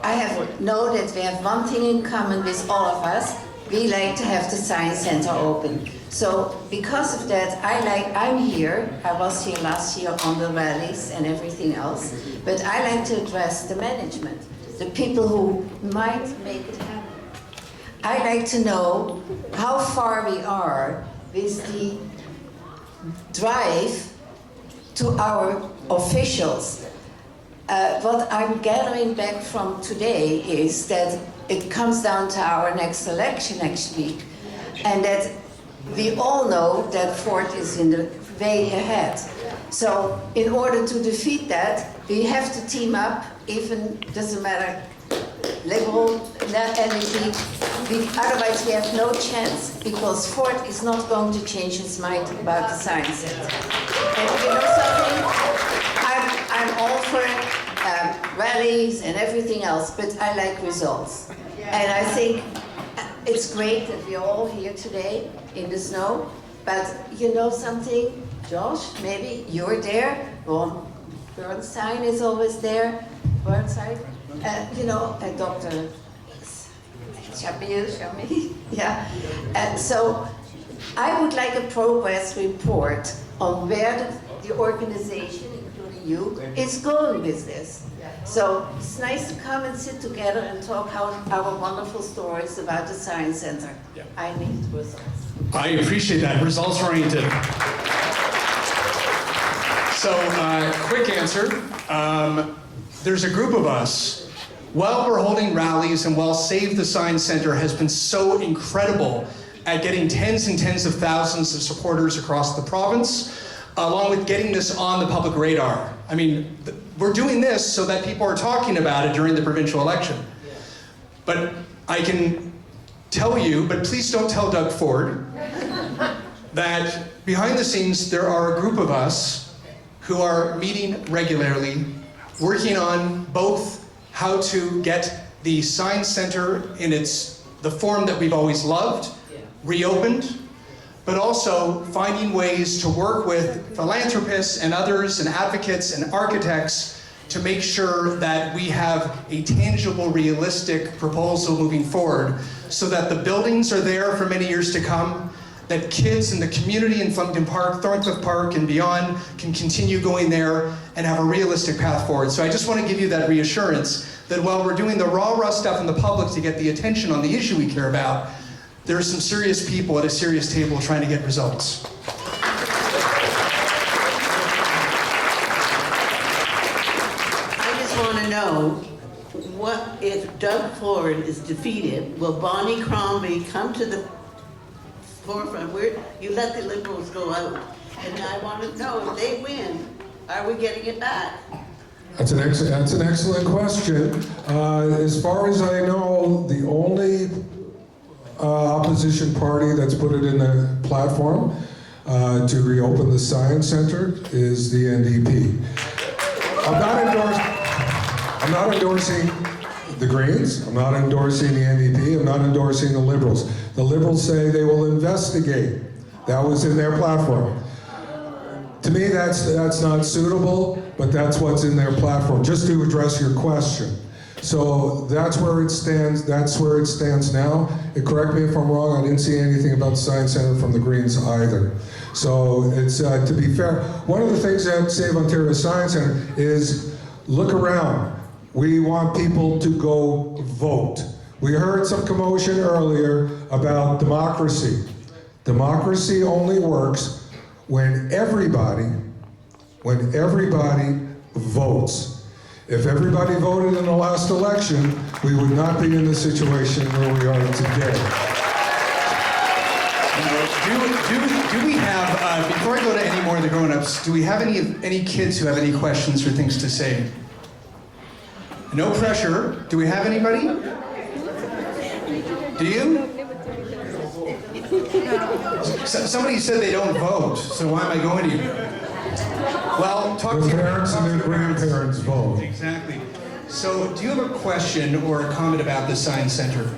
I have know that we have one thing in common with all of us. We like to have the Science Centre open. So because of that, I'm here. I was here last year on the rallies and everything else. But I like to address the management, the people who might make it happen. I like to know how far we are with the drive to our officials. What I'm gathering back from today is that it comes down to our next election next week, and that we all know that Ford is in the way ahead. So in order to defeat that, we have to team up, even doesn't matter, Liberal, NDP, otherwise we have no chance, because Ford is not going to change his mind about the Science Centre. And you know something? I'm all for rallies and everything else, but I like results. And I think it's great that we're all here today in the snow, but you know something, Josh, maybe you're there, well, Bernstein is always there, Burnside, you know, Dr. Shami, yeah. And so I would like a progress report on where the organization, including you, is going with this. So it's nice to come and sit together and talk our wonderful stories about the Science Center. I need results. I appreciate that, results-oriented. So, quick answer. There's a group of us, while we're holding rallies and while Save the Science Center has been so incredible at getting tens and tens of thousands of supporters across the province, along with getting this on the public radar. I mean, we're doing this so that people are talking about it during the provincial election. But I can tell you, but please don't tell Doug Ford, that behind the scenes there are a group of us who are meeting regularly, working on both how to get the Science Center in the form that we've always loved, reopened, but also finding ways to work with philanthropists and others and advocates and architects to make sure that we have a tangible, realistic proposal moving forward so that the buildings are there for many years to come, that kids in the community in Flemington Park, Thorncliffe Park and beyond can continue going there and have a realistic path forward. So I just want to give you that reassurance that while we're doing the raw stuff in the public to get the attention on the issue we care about, there are some serious people at a serious table trying to get results. I just want to know, what if Doug Ford is defeated, will Bonnie Crombie come to the forefront? Where you let the Liberals go out, and I want to know, if they win, are we getting it back? That's an excellent question. As far as I know, the only opposition party that's put it in the platform to reopen the Science Center is the NDP. I'm not endorsing the Greens. I'm not endorsing the NDP. I'm not endorsing the Liberals. The Liberals say they will investigate. That was in their platform. To me, that's not suitable, but that's what's in their platform, just to address your question. So that's where it stands. That's where it stands now. Correct me if I'm wrong. I didn't see anything about the Science Center from the Greens either. So it's to be fair. One of the things at Save Ontario Science Center is look around. We want people to go vote. We heard some commotion earlier about democracy. Democracy only works when everybody votes. If everybody voted in the last election, we would not be in the situation where we are today. Do we have, before I go to any more of the grown-ups, do we have any kids who have any questions or things to say? No pressure. Do we have anybody? Do you? Somebody said they don't vote, so why am I going to you? Well, talk to your parents and their grandparents vote. Exactly. So, do you have a question or a comment about the Science Center?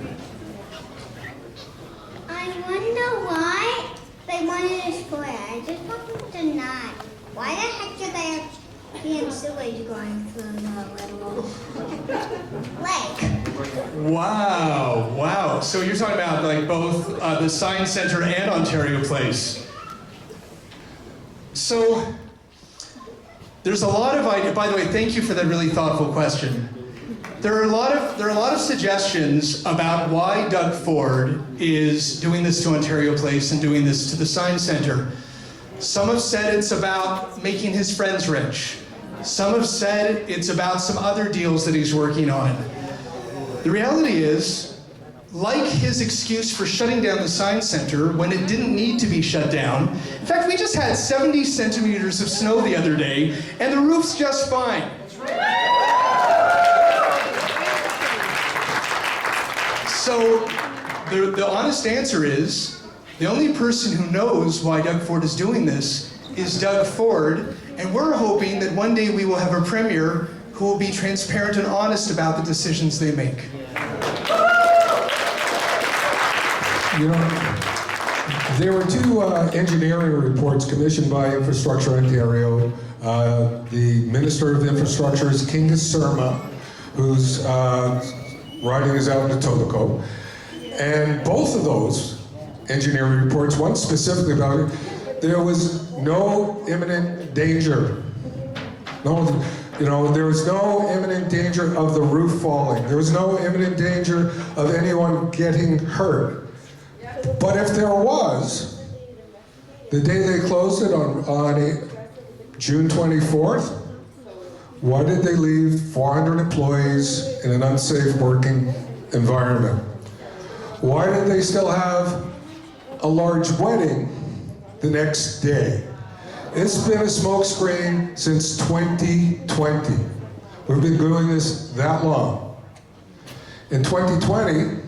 I wonder why they wanted a square. I just want to know why the heck did they have being sewage going through the little lake? Wow. So you're talking about like both the Science Center and Ontario Place. So there's a lot of ideas. By the way, thank you for that really thoughtful question. There are a lot of suggestions about why Doug Ford is doing this to Ontario Place and doing this to the Science Center. Some have said it's about making his friends rich. Some have said it's about some other deals that he's working on. The reality is, like his excuse for shutting down the Science Center when it didn't need to be shut down. In fact, we just had 70 centimeters of snow the other day, and the roof's just fine. So the honest answer is, the only person who knows why Doug Ford is doing this is Doug Ford, and we're hoping that one day we will have a premier who will be transparent and honest about the decisions they make. You know, there were two engineering reports commissioned by Infrastructure Ontario. The Minister of Infrastructure is Kinga Surma, whose riding is out in Etobicoke. And both of those engineering reports, one specifically about it, there was no imminent danger. No, there was no imminent danger of the roof falling. There was no imminent danger of anyone getting hurt. But if there was, the day they closed it on June 24th, why did they leave 400 employees in an unsafe working environment? Why did they still have a large wedding the next day? It's been a smokescreen since 2020. We've been doing this that long. In 2020,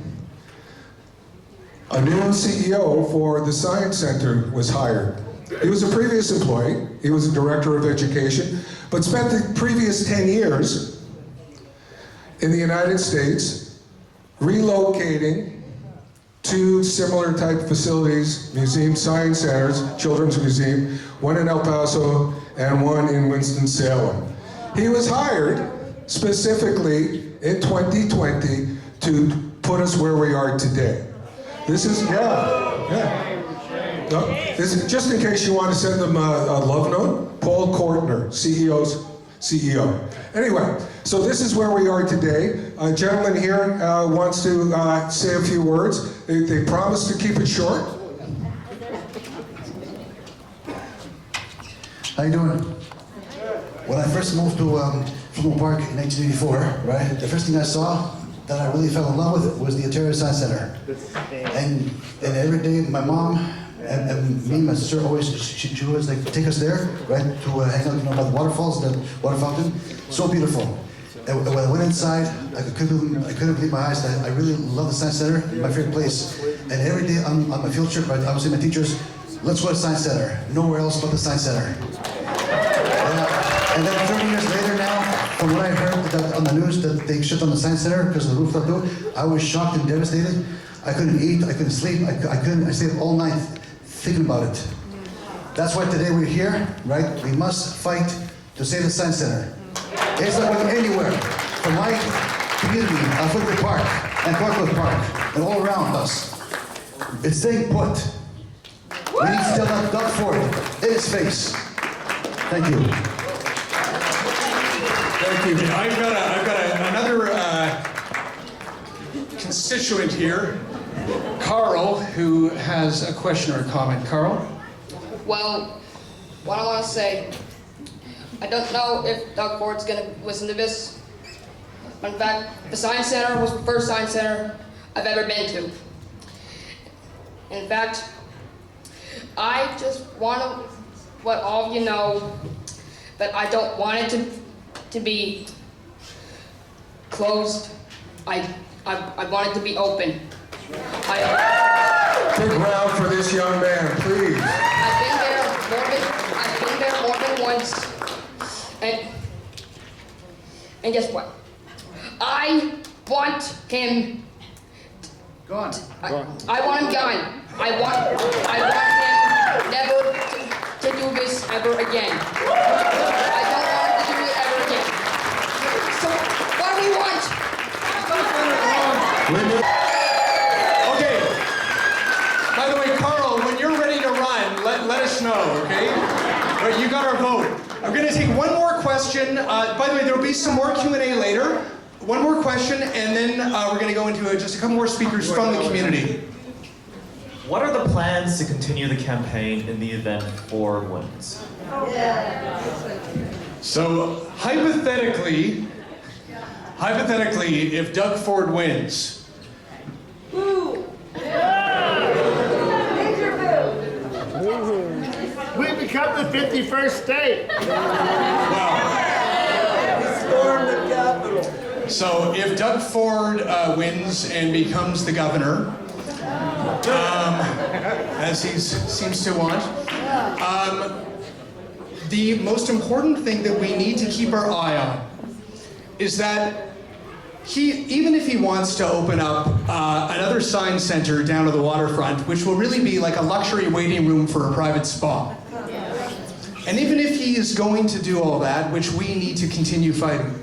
a new CEO for the Science Center was hired. He was a previous employee. He was a director of education, but spent the previous 10 years in the United States relocating two similar type facilities, museum science centers, Children's Museum, one in El Paso and one in Winston-Salem. He was hired specifically in 2020 to put us where we are today. This is, this is, just in case you want to send them a love note, Paul Kortner, CEO's CEO. Anyway, so this is where we are today. A gentleman here wants to say a few words. They promised to keep it short. How you doing? When I first moved to Flumo Park in 1984, right, the first thing I saw that I really fell in love with was the Ontario Science Center. And every day, my mom and me, my sister, always she always like take us there, right, to hang out, by the waterfalls, the water fountain. So beautiful. And when I went inside, I couldn't believe my eyes. I really love the Science Center, my favorite place. And every day on my field trip, I would say to my teachers, let's go to the Science Center. Nowhere else but the Science Center. And then 30 years later now, from what I heard that on the news that they shut down the Science Center because the roof fell through, I was shocked and devastated. I couldn't eat, I couldn't sleep, I stayed all night thinking about it. That's why today we're here, right? We must fight to save the Science Center. It's not going anywhere. From my community, Thorncliffe Park and Thorncliffe Park, and all around us, it's staying put. We need to tell that Doug Ford in his face. Thank you. Thank you. I've got another constituent here, Carl, who has a question or a comment. Carl? Well, what I want to say, I don't know if Doug Ford's going to listen to this, but in fact, the Science Center was the first Science Center I've ever been to. In fact, I just want to let all of you know that I don't want it to be closed. I want it to be open. Big round for this young man, please. I've been there more than once, and guess what? I want him gone. I want him gone. I want him never to do this ever again. I don't want him to do it ever again. So, what do we want? Okay. By the way, Carl, when you're ready to run, let us know, okay? But you got our vote. I'm going to take one more question. By the way, there will be some more Q&A later. One more question, and then we're going to go into just a couple more speakers from the community. What are the plans to continue the campaign in the event Ford wins? So, hypothetically, if Doug Ford wins, we become the 51st state. Storm the Capitol. So if Doug Ford wins and becomes the governor, as he seems to want, the most important thing that we need to keep our eye on is that even if he wants to open up another science center down to the waterfront, which will really be like a luxury waiting room for a private spa, and even if he is going to do all that, which we need to continue fighting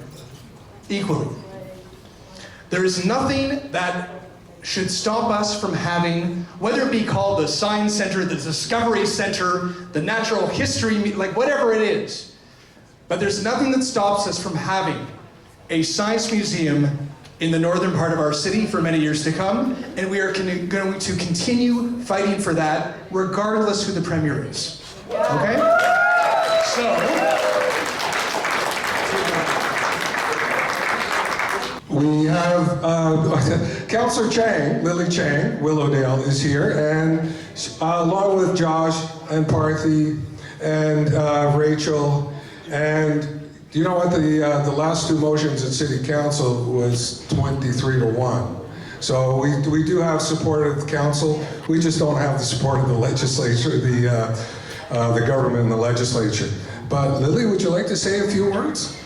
equally, there is nothing that should stop us from having, whether it be called the Science Center, the Discovery Center, the Natural History, like whatever it is. But there's nothing that stops us from having a science museum in the northern part of our city for many years to come, and we are going to continue fighting for that regardless who the premier is. Okay? So, we have Councillor Chang, Lily Chang, Willowdale is here, and along with Josh and Parthy and Rachel, and do you know what the last two motions at City Council was 23-1. So we do have support of the council. We just don't have the support of the legislature, the government and the legislature. But Lily, would you like to say a few words?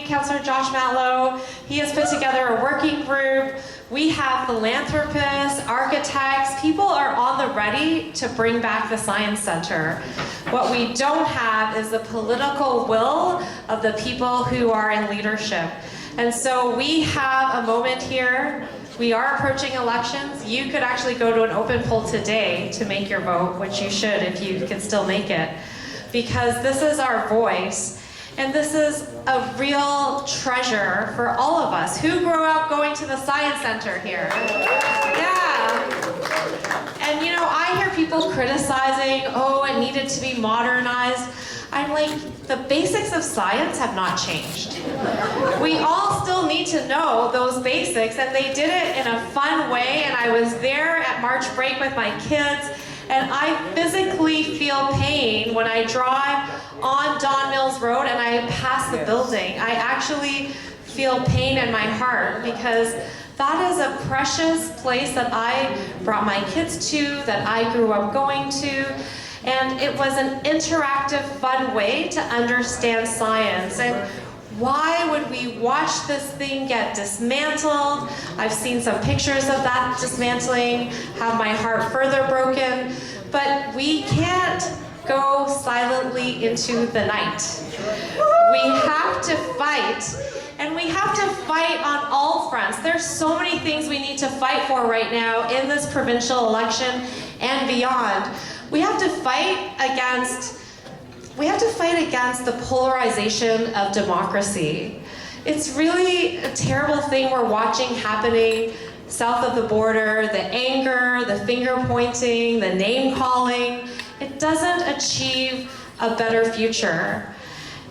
Councillor Josh Matlow. He has put together a working group. We have philanthropists, architects. People are on the ready to bring back the Science Center. What we don't have is the political will of the people who are in leadership. And so we have a moment here. We are approaching elections. You could actually go to an open poll today to make your vote, which you should if you can still make it, because this is our voice. And this is a real treasure for all of us. Who grew up going to the Science Center here? Yeah. And you know, I hear people criticizing, oh, it needed to be modernized. I'm like, the basics of science have not changed. We all still need to know those basics, and they did it in a fun way, and I was there at March break with my kids, and I physically feel pain when I drive on Don Mills Road and I pass the building. I actually feel pain in my heart because that is a precious place that I brought my kids to, that I grew up going to, and it was an interactive, fun way to understand science. And why would we watch this thing get dismantled? I've seen some pictures of that dismantling, have my heart further broken, but we can't go silently into the night. We have to fight, and we have to fight on all fronts. There's so many things we need to fight for right now in this provincial election and beyond. We have to fight against the polarization of democracy. It's really a terrible thing we're watching happening south of the border, the anger, the finger pointing, the name calling. It doesn't achieve a better future.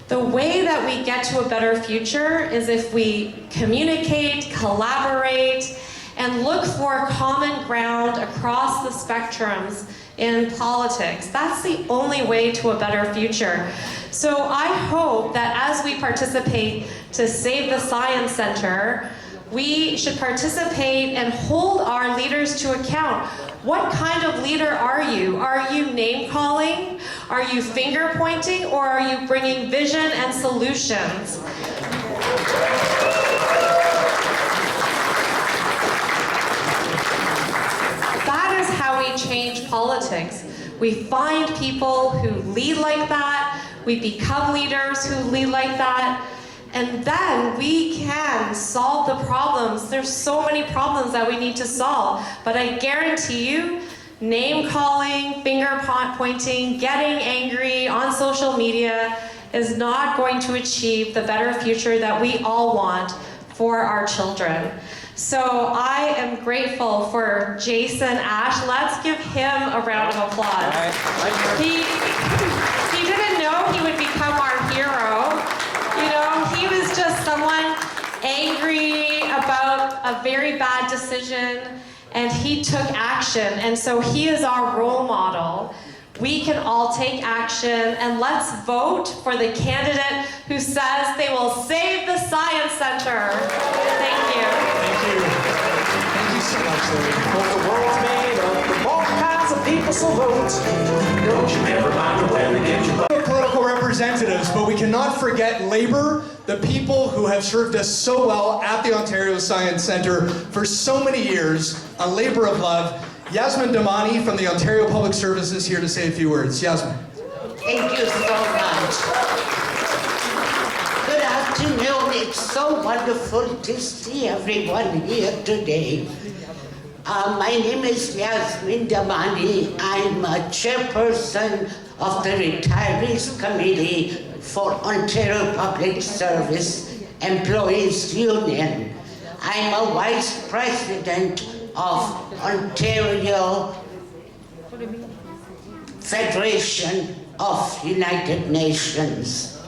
The way that we get to a better future is if we communicate, collaborate, and look for common ground across the spectrums in politics. That's the only way to a better future. So I hope that as we participate to save the Science Center, we should participate and hold our leaders to account. What kind of leader are you? Are you name calling? Are you finger pointing? Or are you bringing vision and solutions? That is how we change politics. We find people who lead like that. We become leaders who lead like that. And then we can solve the problems. There's so many problems that we need to solve. But I guarantee you, name calling, finger pointing, getting angry on social media is not going to achieve the better future that we all want for our children. So I am grateful for Jason Ash. Let's give him a round of applause. He didn't know he would become our hero. You know, he was just someone angry about a very bad decision, and he took action, and so he is our role model. We can all take action, and let's vote for the candidate who says they will save the Science Center. Thank you. Thank you. Thank you so much, Lily. The world's made up of all kinds of people, so vote. Don't you ever mind the way they get you. Political representatives, but we cannot forget Labour, the people who have served us so well at the Ontario Science Centre for so many years, a labour of love. Yasmin Damani from the Ontario Public Service is here to say a few words. Yasmin. Thank you so much. Good afternoon. It's so wonderful to see everyone here today. My name is Yasmin Damani. I'm a chairperson of the Retirees Committee for Ontario Public Service Employees Union. I'm a vice president of Ontario Federation of United Nations.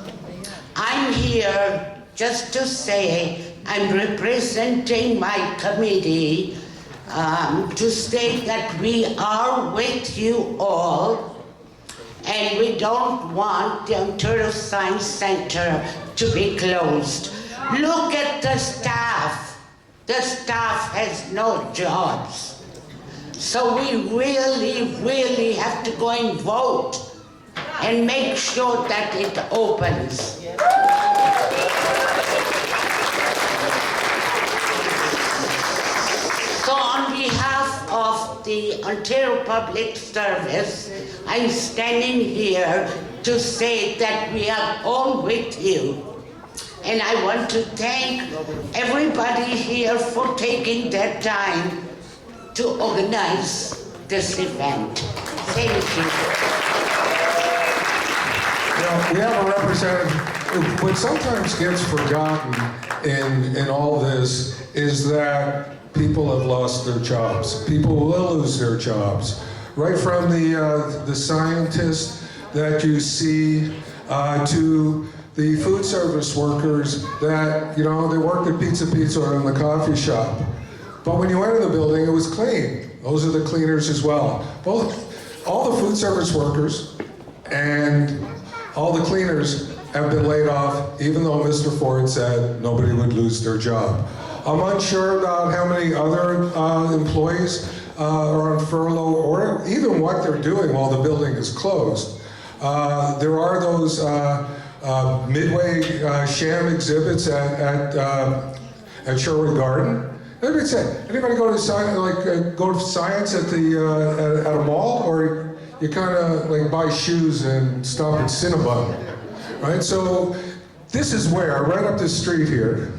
I'm here just to say I'm representing my committee to say that we are with you all, and we don't want the Ontario Science Centre to be closed. Look at the staff. The staff has no jobs. So we really have to go and vote and make sure that it opens. So on behalf of the Ontario Public Service, I'm standing here to say that we are all with you. And I want to thank everybody here for taking their time to organize this event. Thank you. Well, we have a representative. What sometimes gets forgotten in all this is that people have lost their jobs. People will lose their jobs. Right from the scientists that you see to the food service workers that, they worked at Pizza or in the coffee shop. But when you enter the building, it was clean. Those are the cleaners as well. Both, all the food service workers and all the cleaners have been laid off, even though Mr. Ford said nobody would lose their job. I'm unsure about how many other employees are on furlough or even what they're doing while the building is closed. There are those midway sham exhibits at Sherwood Garden. Anybody go to science at a mall, or you kind of buy shoes and stop at Cinnabon, right? So this is where, right up the street here,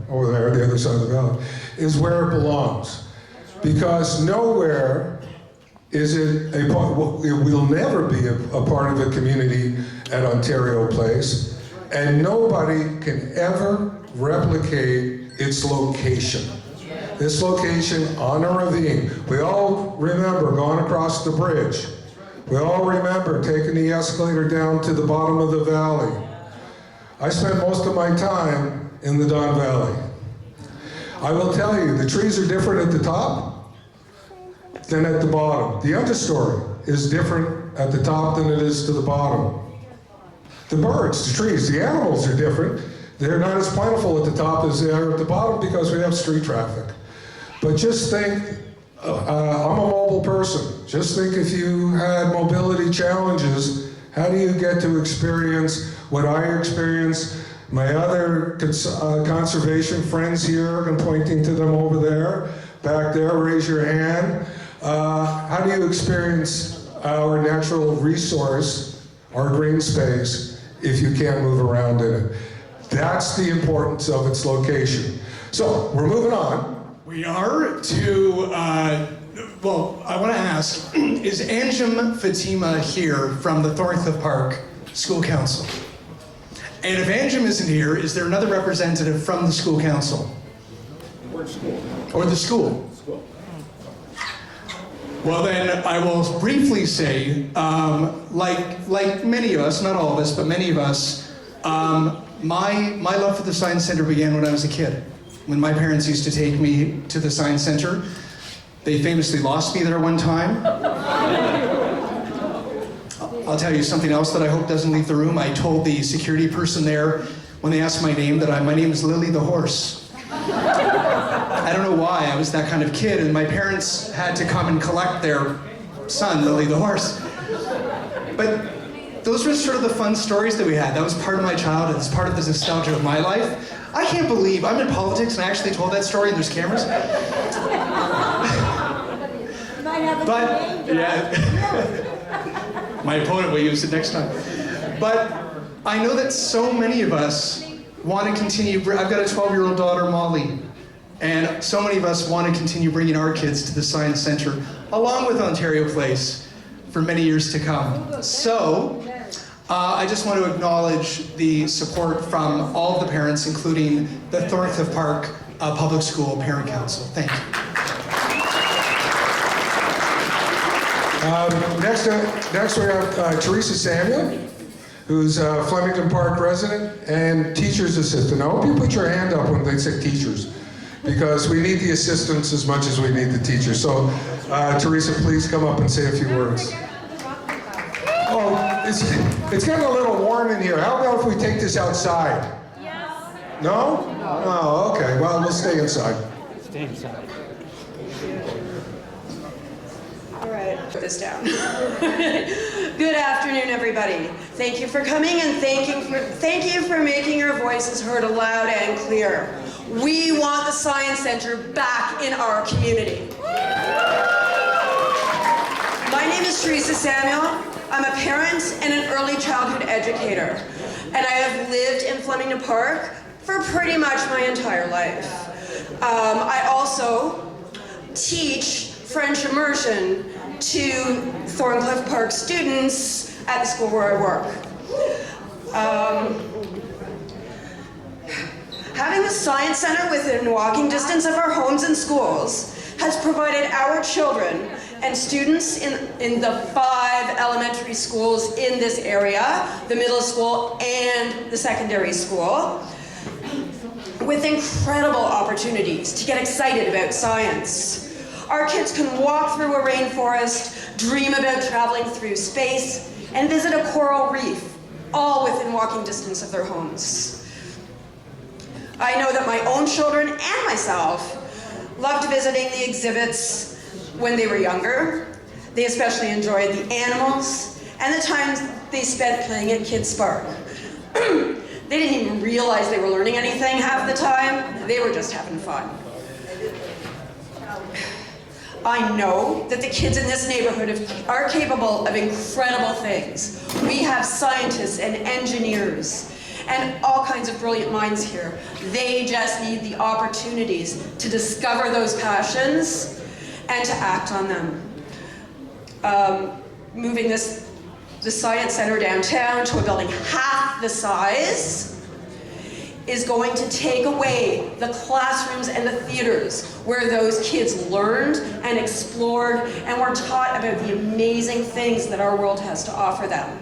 over there, the other side of the valley, is where it belongs. Because nowhere is it it will never be a part of a community at Ontario Place, and nobody can ever replicate its location. This location on a ravine. We all remember going across the bridge. We all remember taking the escalator down to the bottom of the valley. I spent most of my time in the Don Valley. I will tell you, the trees are different at the top than at the bottom. The understory is different at the top than it is to the bottom. The birds, the trees, the animals are different. They're not as plentiful at the top as they are at the bottom because we have street traffic. But just think, I'm a mobile person. Just think if you had mobility challenges, how do you get to experience what I experienced? My other conservation friends here, I'm pointing to them over there, back there, raise your hand. How do you experience our natural resource, our green space, if you can't move around in it? That's the importance of its location. So, we're moving on. We are to, I want to ask, is Anjum Fatima here from the Thorncliffe Park School Council? And if Anjum isn't here, is there another representative from the school council? Or the school? Well then, I will briefly say, like many of us, not all of us, but many of us, my love for the Science Center began when I was a kid. When my parents used to take me to the Science Center, they famously lost me there one time. I'll tell you something else that I hope doesn't leave the room. I told the security person there, when they asked my name, that my name is Lily the Horse. I don't know why, I was that kind of kid, and my parents had to come and collect their son, Lily the Horse. But those were sort of the fun stories that we had. That was part of my childhood, it's part of the nostalgia of my life. I can't believe I'm in politics and I actually told that story and there's cameras. But, yeah. My opponent will use it next time. But I know that so many of us want to continue. I've got a 12-year-old daughter, Molly, and so many of us want to continue bringing our kids to the Science Centre, along with Ontario Place, for many years to come. So, I just want to acknowledge the support from all of the parents, including the Thorncliffe Park Public School Parent Council. Thank you. Next we have Teresa Samuel, who's a Flemington Park resident and teacher's assistant. I hope you put your hand up when they say teachers, because we need the assistants as much as we need the teachers. So, Teresa, please come up and say a few words. Oh, it's getting a little warm in here. How about if we take this outside? Yes. No? Oh, okay. Well, we'll stay inside. Stay inside. All right, put this down. Good afternoon, everybody. Thank you for coming, and thank you for making your voices heard loud and clear. We want the Science Centre back in our community. My name is Teresa Samuel. I'm a parent and an early childhood educator, and I have lived in Flemington Park for pretty much my entire life. I also teach French immersion to Thorncliffe Park students at the school where I work. Having the Science Centre within walking distance of our homes and schools has provided our children and students in the 5 elementary schools in this area, the middle school and the secondary school, with incredible opportunities to get excited about science. Our kids can walk through a rainforest, dream about traveling through space, and visit a coral reef, all within walking distance of their homes. I know that my own children and myself loved visiting the exhibits when they were younger. They especially enjoyed the animals and the times they spent playing at Kids Park. They didn't even realize they were learning anything half the time. They were just having fun. I know that the kids in this neighborhood are capable of incredible things. We have scientists and engineers and all kinds of brilliant minds here. They just need the opportunities to discover those passions and to act on them. Moving the Science Centre downtown to a building half the size is going to take away the classrooms and the theaters where those kids learned and explored and were taught about the amazing things that our world has to offer them.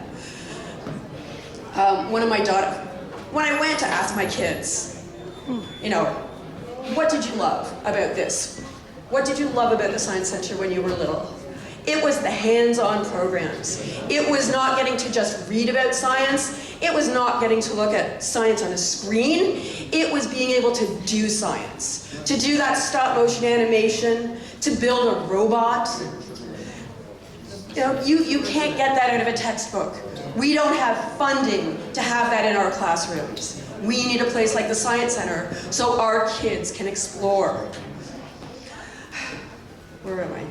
When I went to ask my kids, what did you love about this? What did you love about the Science Centre when you were little? It was the hands-on programs. It was not getting to just read about science. It was not getting to look at science on a screen. It was being able to do science, to do that stop-motion animation, to build a robot. You can't get that out of a textbook. We don't have funding to have that in our classrooms. We need a place like the Science Centre so our kids can explore. Where am I?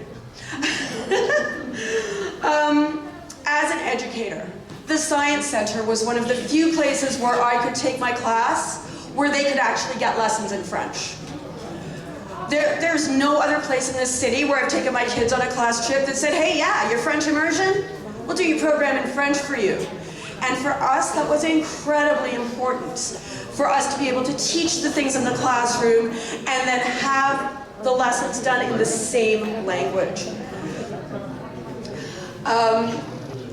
As an educator, the Science Centre was one of the few places where I could take my class where they could actually get lessons in French. There's no other place in this city where I've taken my kids on a class trip that said, hey, yeah, your French immersion? We'll do your program in French for you. And for us, that was incredibly important. For us to be able to teach the things in the classroom and then have the lessons done in the same language.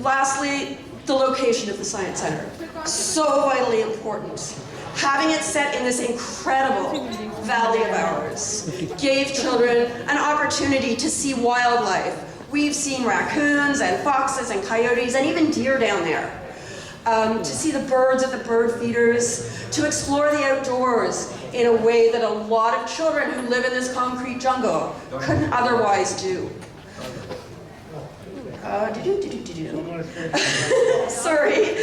Lastly, the location of the Science Centre. So vitally important. Having it set in this incredible valley of ours gave children an opportunity to see wildlife. We've seen raccoons and foxes and coyotes and even deer down there. To see the birds at the bird feeders, to explore the outdoors in a way that a lot of children who live in this concrete jungle couldn't otherwise do. Sorry.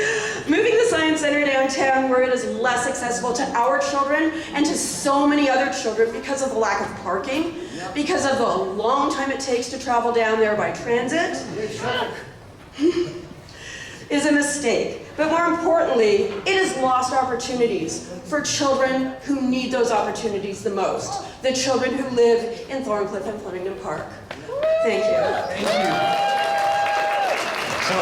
Moving the Science Center downtown where it is less accessible to our children and to so many other children because of the lack of parking, because of the long time it takes to travel down there by transit, is a mistake. But more importantly, it has lost opportunities for children who need those opportunities the most. The children who live in Thorncliffe and Flemington Park. Thank you. Thank you. So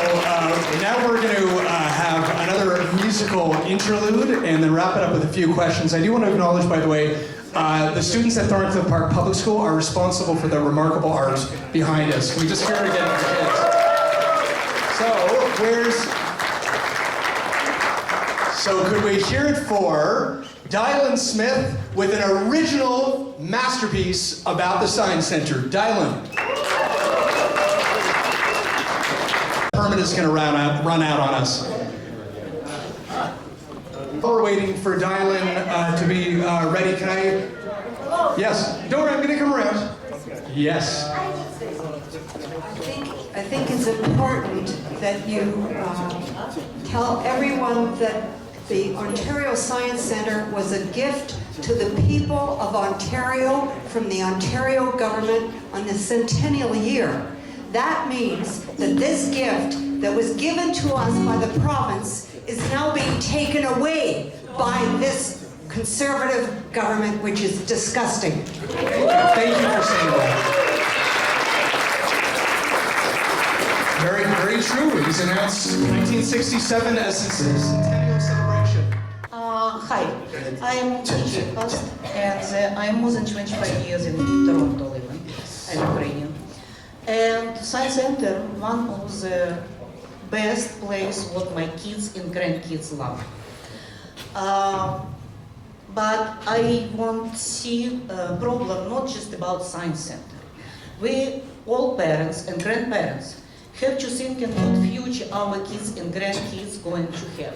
now we're going to have another musical interlude and then wrap it up with a few questions. I do want to acknowledge, by the way, the students at Thorncliffe Park Public School are responsible for the remarkable art behind us. Can we just hear it again for the kids? So could we hear it for Dylan Smith with an original masterpiece about the Science Center? Dylan. Permit is going to run out on us. While we're waiting for Dylan to be ready, can I? Yes. Don't worry, I'm going to come around. Yes. I think it's important that you tell everyone that the Ontario Science Centre was a gift to the people of Ontario from the Ontario government on the centennial year. That means that this gift that was given to us by the province is now being taken away by this conservative government, which is disgusting. Thank you for saying that. Very, very true. It was announced in 1967 as a centennial celebration. Hi, I'm teacher first, and I'm more than 25 years in Toronto living. I'm Ukrainian. And Science Center, one of the best place what my kids and grandkids love. But I want to see a problem not just about Science Center. We, all parents and grandparents, have to think in what future our kids and grandkids going to have.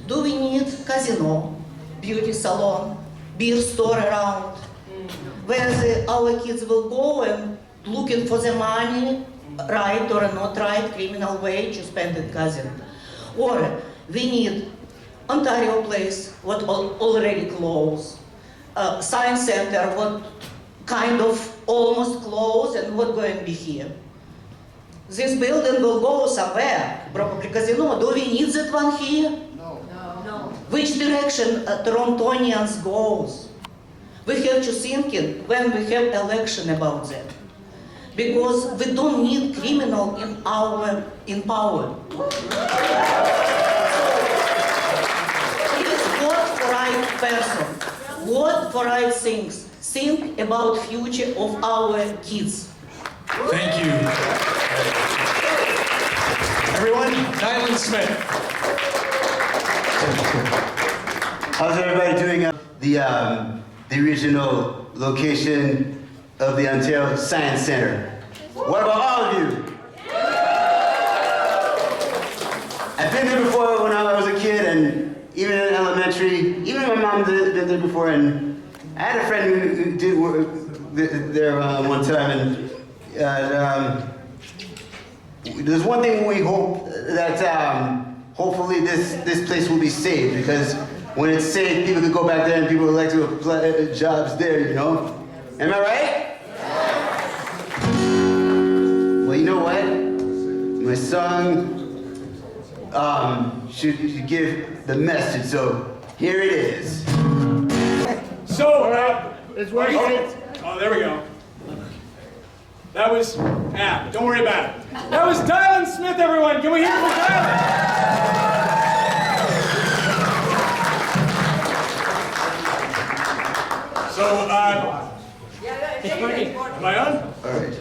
Do we need casino, beauty salon, beer store around, where our kids will go and looking for the money, right or not right, criminal way to spend in casino? Or we need Ontario Place, what already closed, Science Center, what kind of almost closed, and what going to be here? This building will go somewhere, probably casino. Do we need that one here? No. No. Which direction Torontonians goes? We have to think when we have election about that. Because we don't need criminal in power. Please vote for right person. Vote for right things. Think about future of our kids. Thank you. Everyone, Dylan Smith. How's everybody doing? The original location of the Ontario Science Center. What about all of you? I've been there before when I was a kid, and even in elementary, even my mom did there before, and I had a friend who did work there one time, and there's one thing we hope that hopefully this place will be saved, because when it's safe, people can go back there and people would like to apply jobs there, you know? Am I right? Well, you know what? My song should give the message, so here it is. So, it's working. Oh, there we go. That was, don't worry about it. That was Dylan Smith, everyone. Can we hear it for Dylan? So, am I on? All right.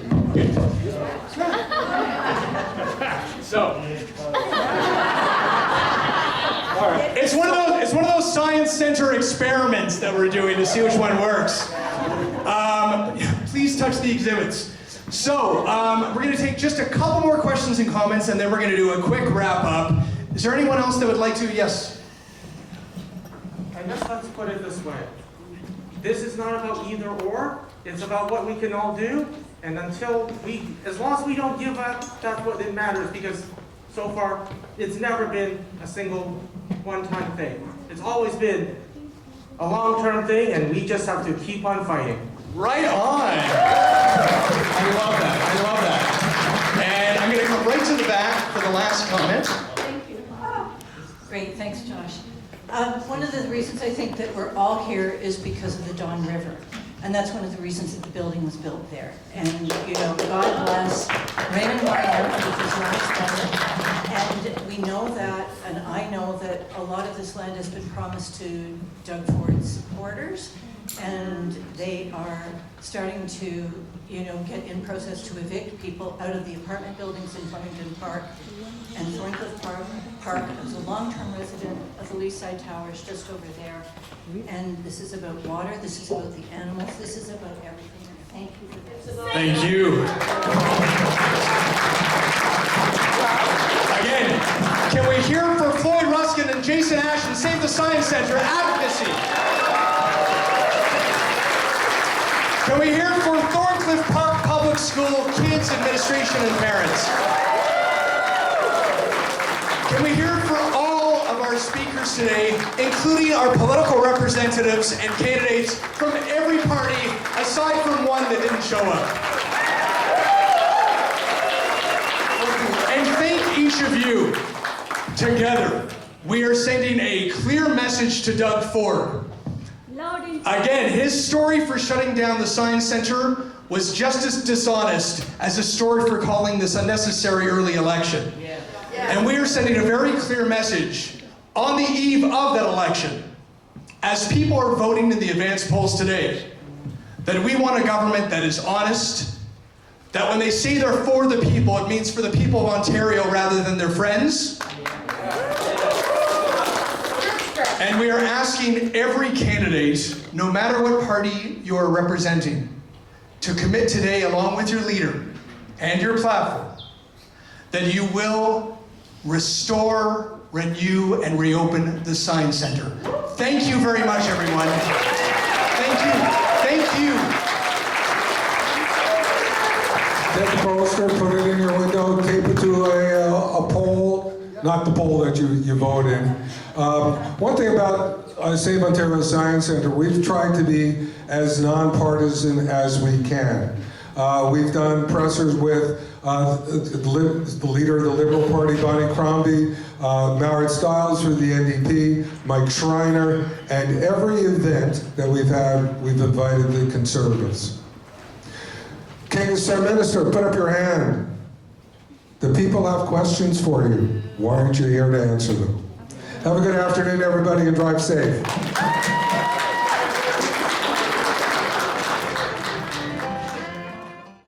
So, all right. It's one of those Science Center experiments that we're doing to see which one works. Please touch the exhibits. So, we're going to take just a couple more questions and comments, and then we're going to do a quick wrap up. Is there anyone else that would like to? Yes. I guess let's put it this way. This is not about either or. It's about what we can all do. And as long as we don't give up, that's what it matters. Because so far, it's never been a single one-time thing. It's always been a long-term thing, and we just have to keep on fighting. Right on. I love that. I love that. And I'm going to come right to the back for the last comment. Great, thanks, Josh. One of the reasons I think that we're all here is because of the Don River. And that's one of the reasons that the building was built there. And, you know, God bless Raymond Martin with his last letter. And we know that, and I know that a lot of this land has been promised to Doug Ford's supporters. And they are starting to, you know, get in process to evict people out of the apartment buildings in Flemington Park. And Thorncliffe Park is a long-term resident of the Leaside Towers just over there. And this is about water, this is about the animals, this is about everything. And thank you for this. Thank you. Again, can we hear for Floyd Ruskin and Jason Ashton, Save the Science Center advocacy? Can we hear for Thorncliffe Park Public School kids, administration, and parents? Can we hear for all of our speakers today, including our political representatives and candidates from every party, aside from one that didn't show up? And thank each of you. Together, we are sending a clear message to Doug Ford. Again, his story for shutting down the Science Center was just as dishonest as his story for calling this unnecessary early election. And we are sending a very clear message on the eve of that election, as people are voting in the advanced polls today, that we want a government that is honest, that when they say they're for the people, it means for the people of Ontario rather than their friends. And we are asking every candidate, no matter what party you are representing, to commit today, along with your leader and your platform, that you will restore, renew, and reopen the Science Center. Thank you very much, everyone. Thank you. Thank you. Take the poster, put it in your window, tape it to a pole, not the pole that you vote in. One thing about Save Ontario Science Center, we've tried to be as nonpartisan as we can. We've done pressers with the leader of the Liberal Party, Bonnie Crombie, Mallard Stiles for the NDP, Mike Schreiner, and every event that we've had, we've invited the Conservatives. King's Minister, put up your hand. The people have questions for you. Why aren't you here to answer them? Have a good afternoon, everybody, and drive safe.